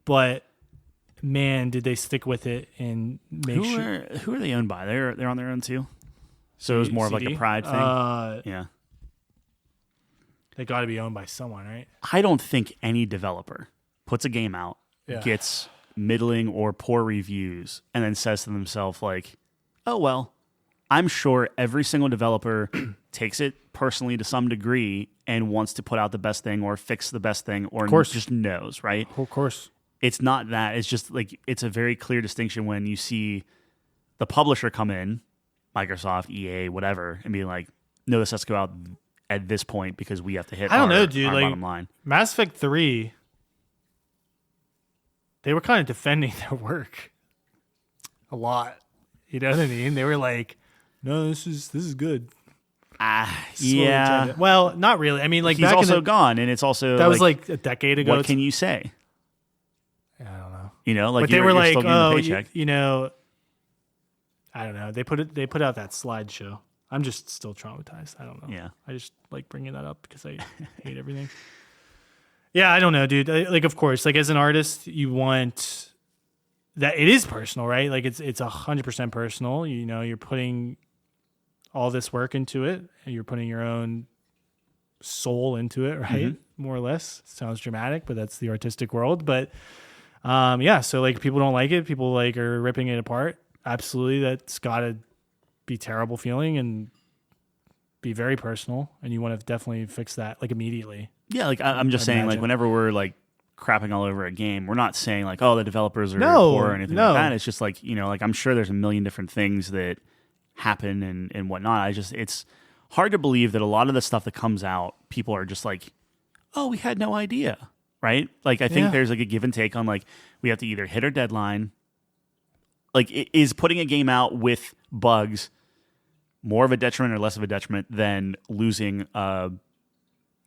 but... man, did they stick with it and make sure... Who are they owned by? They're on their own, too? So it was more of like a pride thing? Yeah. They got to be owned by someone, right? I don't think any developer puts a game out, gets middling or poor reviews, and then says to themselves like, oh, well, I'm sure every single developer takes it personally to some degree and wants to put out the best thing or fix the best thing, or just knows, right? Of course. It's not that. It's just like, it's a very clear distinction when you see the publisher come in, Microsoft, EA, whatever, and be like, no, this has to go out at this point because we have to hit our bottom line. Mass Effect 3, they were kind of defending their work a lot. You know what I mean? They were like, no, this is good. Yeah. Well, not really. I mean, like, he's also gone, and it's also... That was like a decade ago. What can you say? I don't know. You know, like, but they were like, still getting the paycheck. You know... I don't know. They put out that slideshow. I'm just still traumatized. I don't know. Yeah. I just like bringing that up because I hate everything. Yeah, I don't know, dude. Like, of course, like as an artist, you want that it is personal, right? Like it's 100% personal. You know, you're putting all this work into it, and you're putting your own soul into it, right? More or less. Sounds dramatic, but that's the artistic world. But yeah, so like people don't like it. People like are ripping it apart. Absolutely, that's got to be terrible feeling and be very personal, and you want to definitely fix that like immediately. Yeah, like I'm just saying, like whenever we're like crapping all over a game, we're not saying like, oh, the developers are poor or anything like that. It's just like, you know, like I'm sure there's a million different things that happen and whatnot. It's hard to believe that a lot of the stuff that comes out, people are just like, oh, we had no idea, right? Like I think there's like a give and take on like we have to either hit our deadline. Like, is putting a game out with bugs more of a detriment or less of a detriment than losing the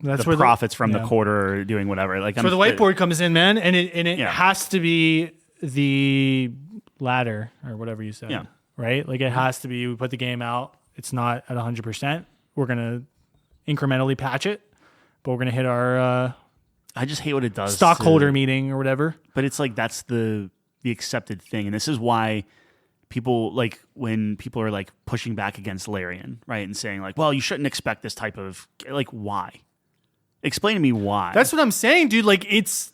profits from the quarter or doing whatever? Like, that's where the whiteboard comes in, man, and it has to be the ladder or whatever you said, right? Like, it has to be. We put the game out. It's not at 100%. We're gonna incrementally patch it, but we're gonna hit our. I just hate what it does. Stockholder meeting or whatever. But it's like that's the accepted thing, and this is why people like when people are like pushing back against Larian, right, and saying like, well, you shouldn't expect this type of like, why? Explain to me why. That's what I'm saying, dude. Like it's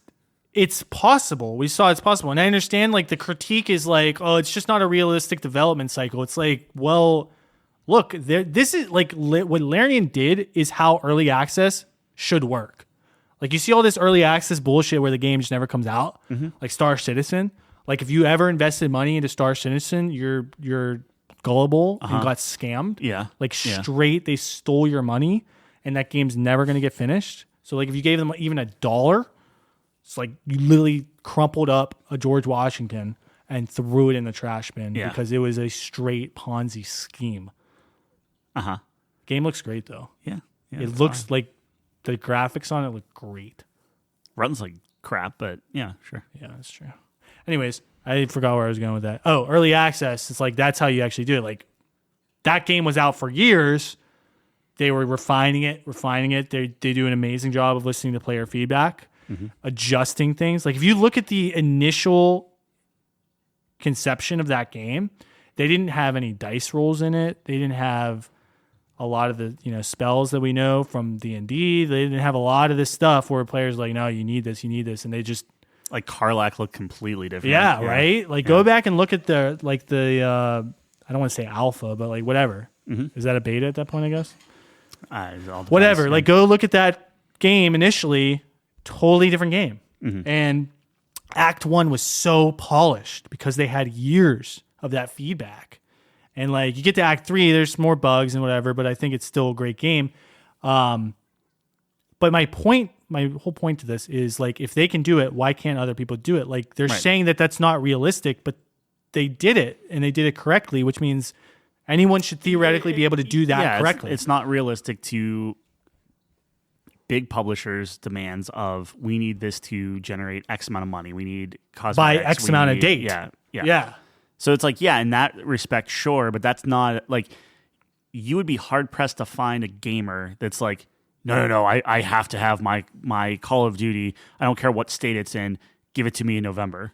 possible. We saw it's possible. And I understand like the critique is like, oh, it's just not a realistic development cycle. It's like, well, look, this is like what Larian did is how early access should work. Like you see all this early access bullshit where the game just never comes out, like Star Citizen. Like if you ever invested money into Star Citizen, you're gullible and got scammed. Yeah. Like straight, they stole your money and that game's never going to get finished. So like if you gave them even $1, it's like you literally crumpled up a George Washington and threw it in the trash bin because it was a straight Ponzi scheme. Game looks great though. Yeah it looks like the graphics on it look great. Runs like crap, but yeah, sure. Yeah, that's true. Anyways, I forgot where I was going with that. Oh, early access. It's like that's how you actually do it. Like that game was out for years. They were refining it. They do an amazing job of listening to player feedback, adjusting things. Like if you look at the initial conception of that game, they didn't have any dice rolls in it. They didn't have a lot of the spells that we know from D&D. They didn't have a lot of this stuff where players are like, no, you need this, and they just like Karlach looked completely different. Yeah, right. Like go back and look at the I don't want to say alpha, but like whatever. Is that a beta at that point? I guess. Whatever. Like go look at that game initially. Totally different game. And Act 1 was so polished because they had years of that feedback. And like you get to Act 3, there's more bugs and whatever, but I think it's still a great game. But my whole point to this is like if they can do it, why can't other people do it? Like they're saying that that's not realistic, but they did it and they did it correctly, which means anyone should theoretically be able to do that correctly. It's not realistic to big publishers' demands of we need this to generate X amount of money. We need cosmetics. By X amount of date. Yeah. So it's like, in that respect, sure, but that's not like you would be hard pressed to find a gamer that's like, no, I have to have my Call of Duty. I don't care what state it's in. Give it to me in November.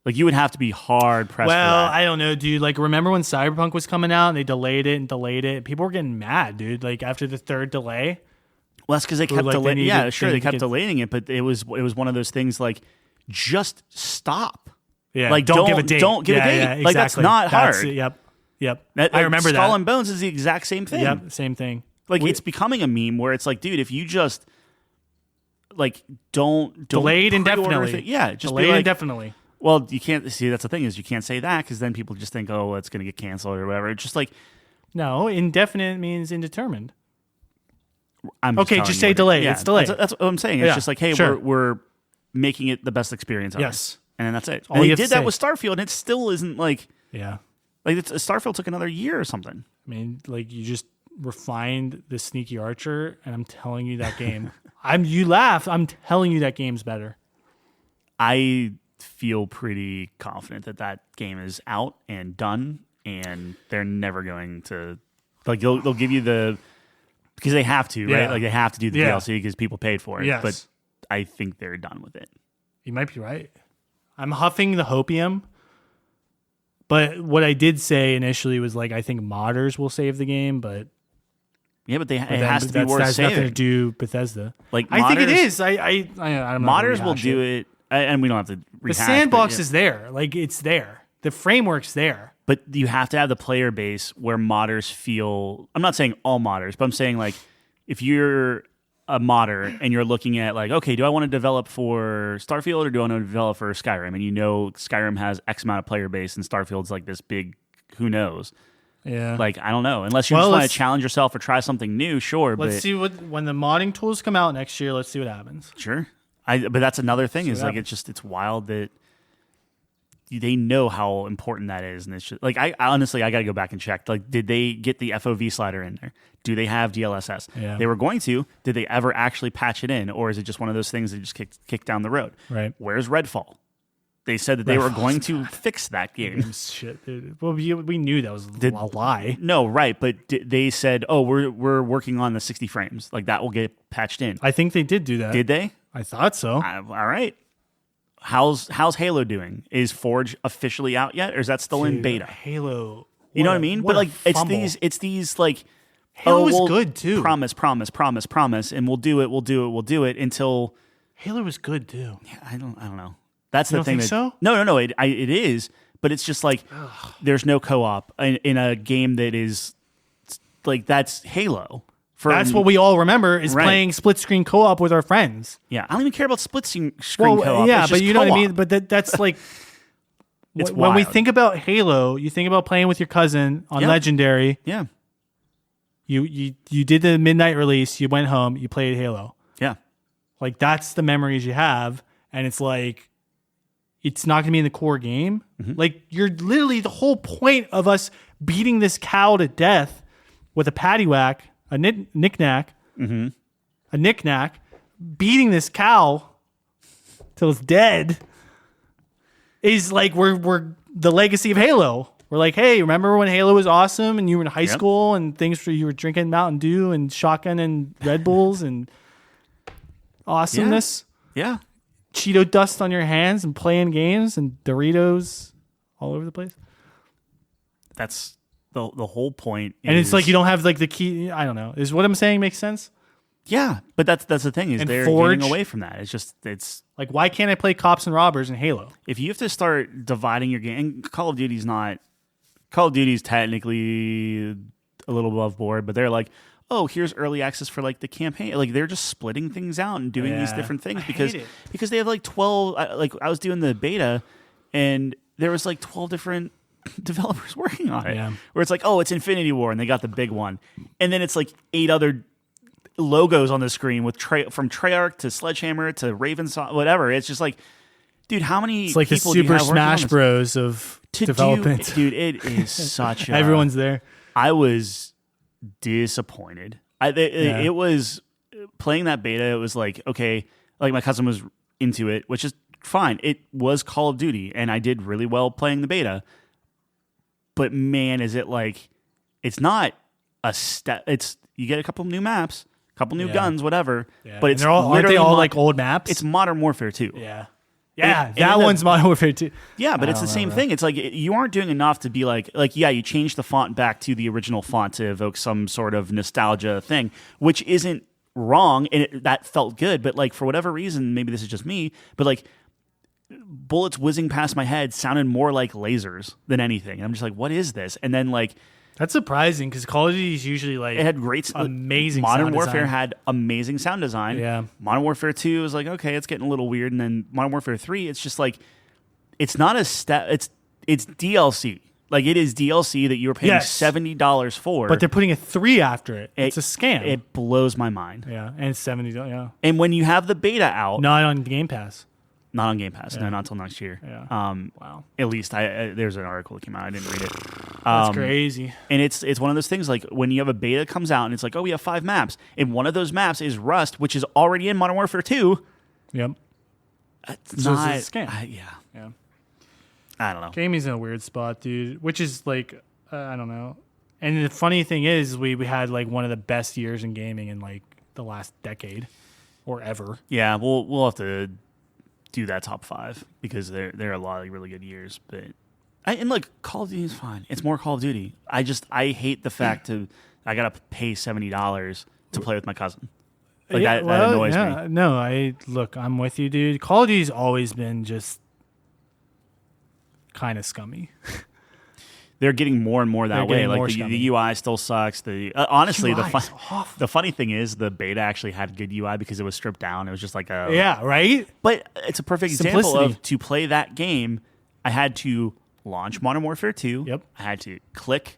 Like you would have to be hard pressed. Well, for that. I don't know, dude. Like remember when Cyberpunk was coming out and they delayed it? People were getting mad, dude. Like after the third delay. Well, that's because they kept delaying. Yeah, sure, they kept delaying it, but it was one of those things like just stop. Yeah, like don't give a date. Don't give a date. Yeah, exactly. Like that's not hard. Yep. I remember that. Skull and Bones is the exact same thing. Yep, same thing. Like it's becoming a meme where it's like, dude, if you just like don't delayed indefinitely. Just delayed indefinitely. Well, you can't see. That's the thing is you can't say that because then people just think, oh, it's going to get canceled or whatever. It's just like no, indefinite means indetermined. Just say delayed. delayed. It's delayed. That's what I'm saying. It's just like, hey, we're making it the best experience. Yes, and then that's it. And they did that with Starfield, and it still isn't like Starfield took another year or something. I mean, like you just refined the sneaky archer, and I'm telling you that game. You laugh. I'm telling you that game's better. I feel pretty confident that game is out and done, and they're never going to like they'll give you the because they have to, right? Like they have to do the DLC because people paid for it. Yes. But I think they're done with it. You might be right. I'm huffing the hopium. But what I did say initially was like I think modders will save the game, but it has to be worth that's saving. Nothing to do Bethesda. Like I think it is. I'm modders will do it, and we don't have to. The sandbox is there, like it's there. The framework's there. But you have to have the player base where modders feel. I'm not saying all modders, but I'm saying like if you're a modder and you're looking at like, okay, do I want to develop for Starfield or do I want to develop for Skyrim? And Skyrim has X amount of player base and Starfield's like this big, who knows? Yeah. Like, I don't know. Unless you just want to challenge yourself or try something new, sure. Let's see when the modding tools come out next year, let's see what happens. Sure. But that's another thing is like, it's wild that they know how important that is. And it's just like, I honestly, I got to go back and check. Like, did they get the FOV slider in there? Do they have DLSS? Yeah. They were going to. Did they ever actually patch it in? Or is it just one of those things that just kicked down the road? Right. Where's Redfall? They said that they were going to fix that game. Shit, dude. Well, we knew that was a lie. No, right. But they said, oh, we're working on the 60 frames. Like, that will get patched in. I think they did do that. Did they? I thought so. All right. How's Halo doing? Is Forge officially out yet, or is that still in beta? Halo. You know what I mean? But like, it's these like Halo was good too. Promise, and we'll do it until Halo was good too. Yeah, I don't know. That's You the don't thing. think so? No. It is, but it's just like there's no co-op in a game that is like that's Halo. That's what we all remember is playing split screen co-op with our friends. Yeah, I don't even care about split screen co-op. Yeah, it's but you co-op. know what I mean. But that's like when we think about Halo, you think about playing with your cousin on Legendary. Yeah. You did the midnight release. You went home. You played Halo. Yeah. Like that's the memories you have, and it's like it's not going to be in the core game. Mm-hmm. Like you're literally the whole point of us beating this cow to death with a paddywhack, a knick-knack, a knick-knack, beating this cow till it's dead is like we're the legacy of Halo. We're like, hey, remember when Halo was awesome and you were in high school and you were drinking Mountain Dew and shotgun and Red Bulls and awesomeness? Yeah. Cheeto dust on your hands and playing games and Doritos all over the place. That's the whole point. And it's like you don't have like the key. I don't know. Is what I'm saying makes sense? Yeah, but that's the thing is they're getting away from that. It's like why can't I play cops and robbers in Halo? If you have to start dividing your game, and Call of Duty's technically a little above board, but they're like, oh, here's early access for like the campaign. Like they're just splitting things out and doing these different things because they have like 12. Like I was doing the beta, and there was like 12 different developers working on it. Yeah. Where it's like, oh, it's Infinity War, and they got the big one, and then it's like 8 other logos on the screen with from Treyarch to Sledgehammer to Ravensoft, whatever. It's just like, dude, how many? It's like the Super Smash Bros of development. Dude, it is such. Everyone's there. I was disappointed. It was playing that beta. It was like, okay, like my cousin was into it, which is fine. It was Call of Duty, and I did really well playing the beta. But man, is it like it's not a step. It's you get a couple new maps, a couple new guns, whatever. Yeah. But it's aren't they all like old maps? It's Modern Warfare 2. Yeah. Yeah, that one's Modern Warfare 2. Yeah, but it's the same thing. It's like you aren't doing enough to be like you changed the font back to the original font to evoke some sort of nostalgia thing, which isn't wrong, and that felt good. But like for whatever reason, maybe this is just me, but like bullets whizzing past my head sounded more like lasers than anything. And I'm just like, what is this? And then like that's surprising because Call of Duty is usually like it had great, amazing. Modern Warfare had amazing sound design. Yeah, Modern Warfare 2 is like okay, it's getting a little weird, and then Modern Warfare 3, it's just like it's not a step. It's DLC. Like it is DLC that you're paying $70 for, but they're putting a 3 after it. It's a scam. It blows my mind. Yeah, and it's $70. Yeah, and when you have the beta out, not on Game Pass. Not on Game Pass. No, not until next year. Yeah. Wow. At least there's an article that came out. I didn't read it. That's crazy. And it's one of those things like when you have a beta that comes out and it's like, oh, we have 5 maps, and one of those maps is Rust, which is already in Modern Warfare 2. Yep. It's so not it's a scam. Yeah. I don't know. Gaming's in a weird spot, dude. Which is like I don't know. And the funny thing is, we had like one of the best years in gaming in like the last decade or ever. Yeah. We'll have to do that top 5 because there are a lot of really good years, but and look, Call of Duty is fine. It's more Call of Duty. I hate the fact I gotta pay $70 to play with my cousin. Like that annoys me. No, I'm with you, dude. Call of Duty's always been just kind of scummy. They're getting more and more that way. Like the UI still sucks. Honestly, the funny thing is the beta actually had good UI because it was stripped down. It was just like right. But it's a perfect example of to play that game. I had to launch Modern Warfare 2. Yep. I had to click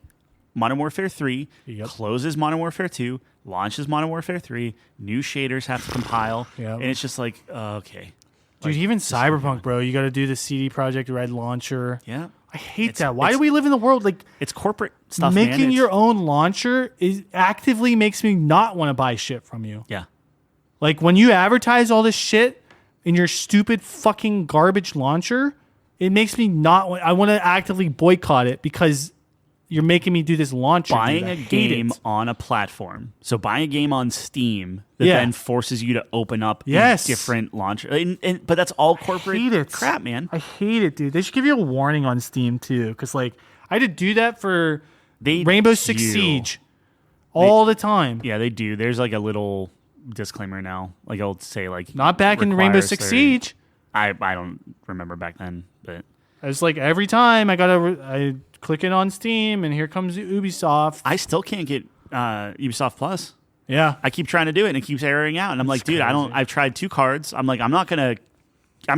Modern Warfare 3. Yep. Closes Modern Warfare 2. Launches Modern Warfare 3. New shaders have to compile. Yep. And it's just like okay. Dude, even Cyberpunk, bro, you got to do the CD Projekt Red launcher. Yeah. I hate that. Why do we live in the world like it's corporate stuff? Making your own launcher actively makes me not want to buy shit from you. Yeah. Like when you advertise all this shit in your stupid fucking garbage launcher, it makes me not want. I want to actively boycott it because you're making me do this launcher. Buying a game on a platform. So buying a game on Steam that then forces you to open up different launcher. But that's all corporate crap, man. I hate it, dude. They should give you a warning on Steam too. Because like I had to do that for Rainbow Six Siege. all the time. Yeah, they do. There's like a little disclaimer now. Like I'll say like not back in Rainbow Six Siege. I don't remember back then, but it's like every time I click it on Steam and here comes Ubisoft. I still can't get Ubisoft Plus. Yeah, I keep trying to do it and it keeps erroring out, and I'm like, dude, crazy. I've tried 2 cards. I'm like, I'm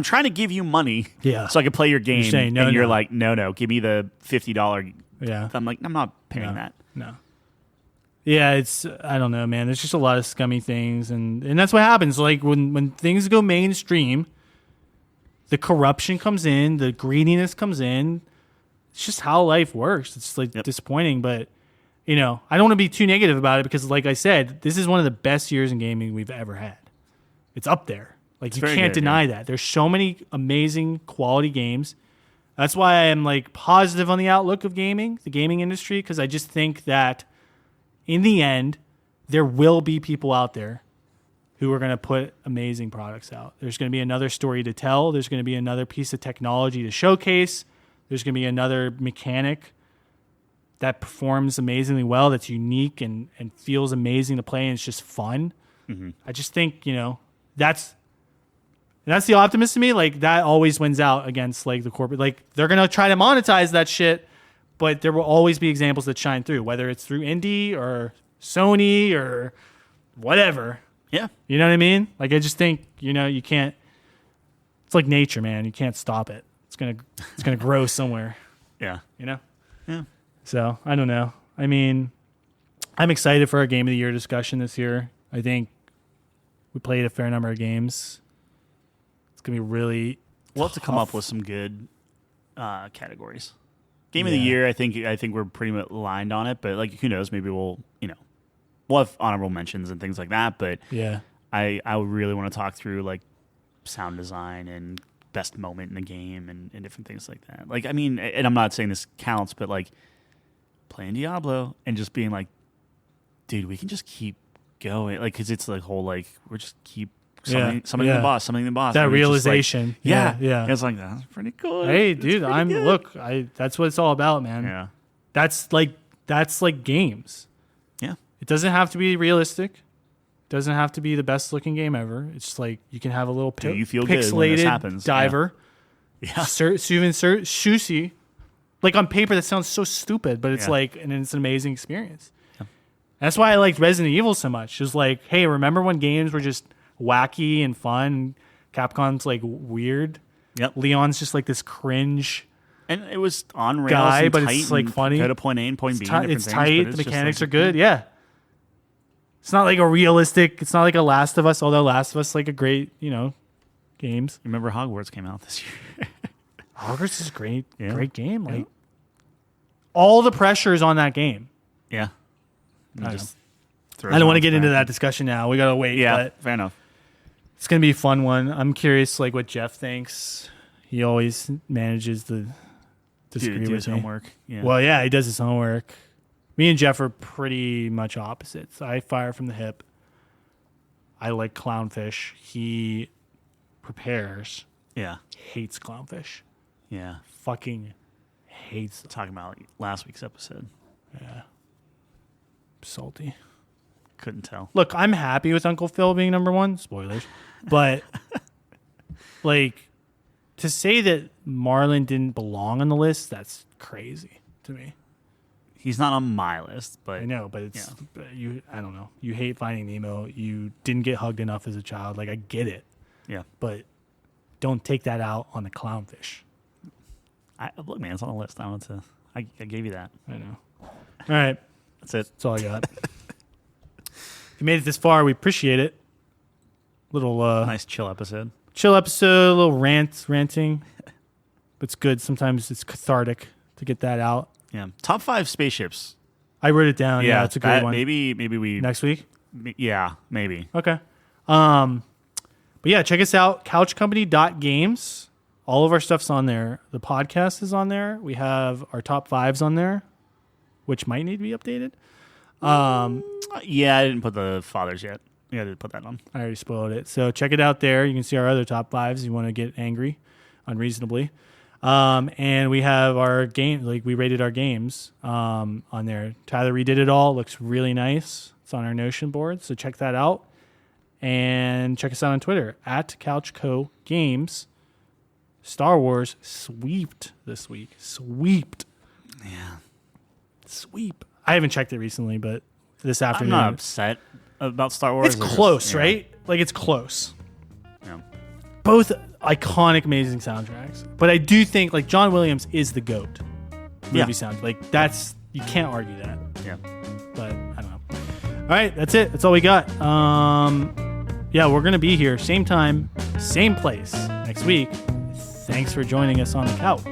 trying to give you money, so I can play your game. You're saying, no, and you're no. like, no, give me the $50. Yeah, I'm like, I'm not paying that. No. Yeah, it's I don't know, man. There's just a lot of scummy things, and that's what happens. Like when things go mainstream, the corruption comes in, the greediness comes in. It's just how life works. It's like disappointing, but I don't want to be too negative about it because, like I said, this is one of the best years in gaming we've ever had. It's up there. Like you can't deny that. There's so many amazing quality games. That's why I'm like positive on the outlook of gaming, the gaming industry, because I just think that in the end, there will be people out there who are going to put amazing products out. There's going to be another story to tell. There's going to be another piece of technology to showcase. There's going to be another mechanic that performs amazingly well, that's unique and feels amazing to play, and it's just fun. Mm-hmm. I just think, that's the optimist to me. Like, that always wins out against, like, the corporate. Like, they're going to try to monetize that shit, but there will always be examples that shine through, whether it's through indie or Sony or whatever. Yeah. You know what I mean? Like, I just think, you can't. It's like nature, man. You can't stop it. It's gonna grow somewhere. Yeah. Yeah. So, I don't know. I mean, I'm excited for our Game of the Year discussion this year. I think we played a fair number of games. It's going to be really we'll have to come up with some good categories. Game of the Year, I think we're pretty much aligned on it, but like who knows, maybe we'll have honorable mentions and things like that, but yeah. I really want to talk through like sound design and best moment in the game and different things like that. Like, I mean, and I'm not saying this counts, but like playing Diablo and just being like, dude, we can just keep going. Like, cause it's like whole, like, we're just keep something the boss. That realization. Like, yeah. It's like, that's pretty cool. Hey, dude, that's what it's all about, man. Yeah. That's like games. Yeah. It doesn't have to be realistic. Doesn't have to be the best looking game ever. It's just like you can have a little you feel good when this happens. diver. Yeah. Shusy. Like on paper, that sounds so stupid, but it's like, and it's an amazing experience. Yeah. That's why I liked Resident Evil so much. It was like, hey, remember when games were just wacky and fun? Capcom's like weird. Yep. Leon's just like this cringe. And it was on rails guy, and but tight it's like funny. Go to point A and point B. It's tight. The mechanics are good. Yeah. It's not like a realistic. It's not like a Last of Us, although Last of Us is like a great, games. Remember Hogwarts came out this year. Hogwarts is great. Yeah. Great game. Like all the pressure is on that game. Yeah. I don't want to get into that discussion now. We gotta wait. Yeah, but fair enough. It's gonna be a fun one. I'm curious, like what Jeff thinks. He always manages to disagree do with his me. homework. Yeah. Well, yeah, he does his homework. Me and Jeff are pretty much opposites. I fire from the hip. I like clownfish. He prepares. Yeah. Hates clownfish. Yeah. Fucking hates them. Talking about last week's episode. Yeah. Salty. Couldn't tell. Look, I'm happy with Uncle Phil being number one. Spoilers. But, like, to say that Marlin didn't belong on the list, that's crazy to me. He's not on my list, but I know, but it's I don't know. You hate Finding Nemo. You didn't get hugged enough as a child. Like, I get it. Yeah. But don't take that out on the clownfish. Look, man, it's on the list. I gave you that. I know. All right. That's it. That's all I got. If you made it this far, we appreciate it. Little nice chill episode. A little ranting. But it's good. Sometimes it's cathartic to get that out. Yeah. Top 5 spaceships. I wrote it down. Yeah, it's a great one. Maybe we next week. Yeah, maybe. Okay. But yeah, check us out. Couchcompany.games. All of our stuff's on there. The podcast is on there. We have our top 5s on there, which might need to be updated. Yeah, I didn't put the fathers yet. Yeah, I didn't put that on. I already spoiled it. So check it out there. You can see our other top 5s. You want to get angry unreasonably. And we have our game, like we rated our games on there. Tyler redid it all. Looks really nice. It's on our Notion board, so check that out. And check us out on Twitter at CouchCoGames. Star Wars sweeped this week. Sweeped. Yeah. Sweep. I haven't checked it recently, but this afternoon. I'm not upset about Star Wars. It's close, right? Like, it's close. Yeah. Both iconic, amazing soundtracks. But I do think, like, John Williams is the GOAT. Movie sound. Like, that's, you can't argue that. Yeah. But, I don't know. All right, that's it. That's all we got. Yeah, we're going to be here, same time, same place next week. Thanks for joining us on the couch.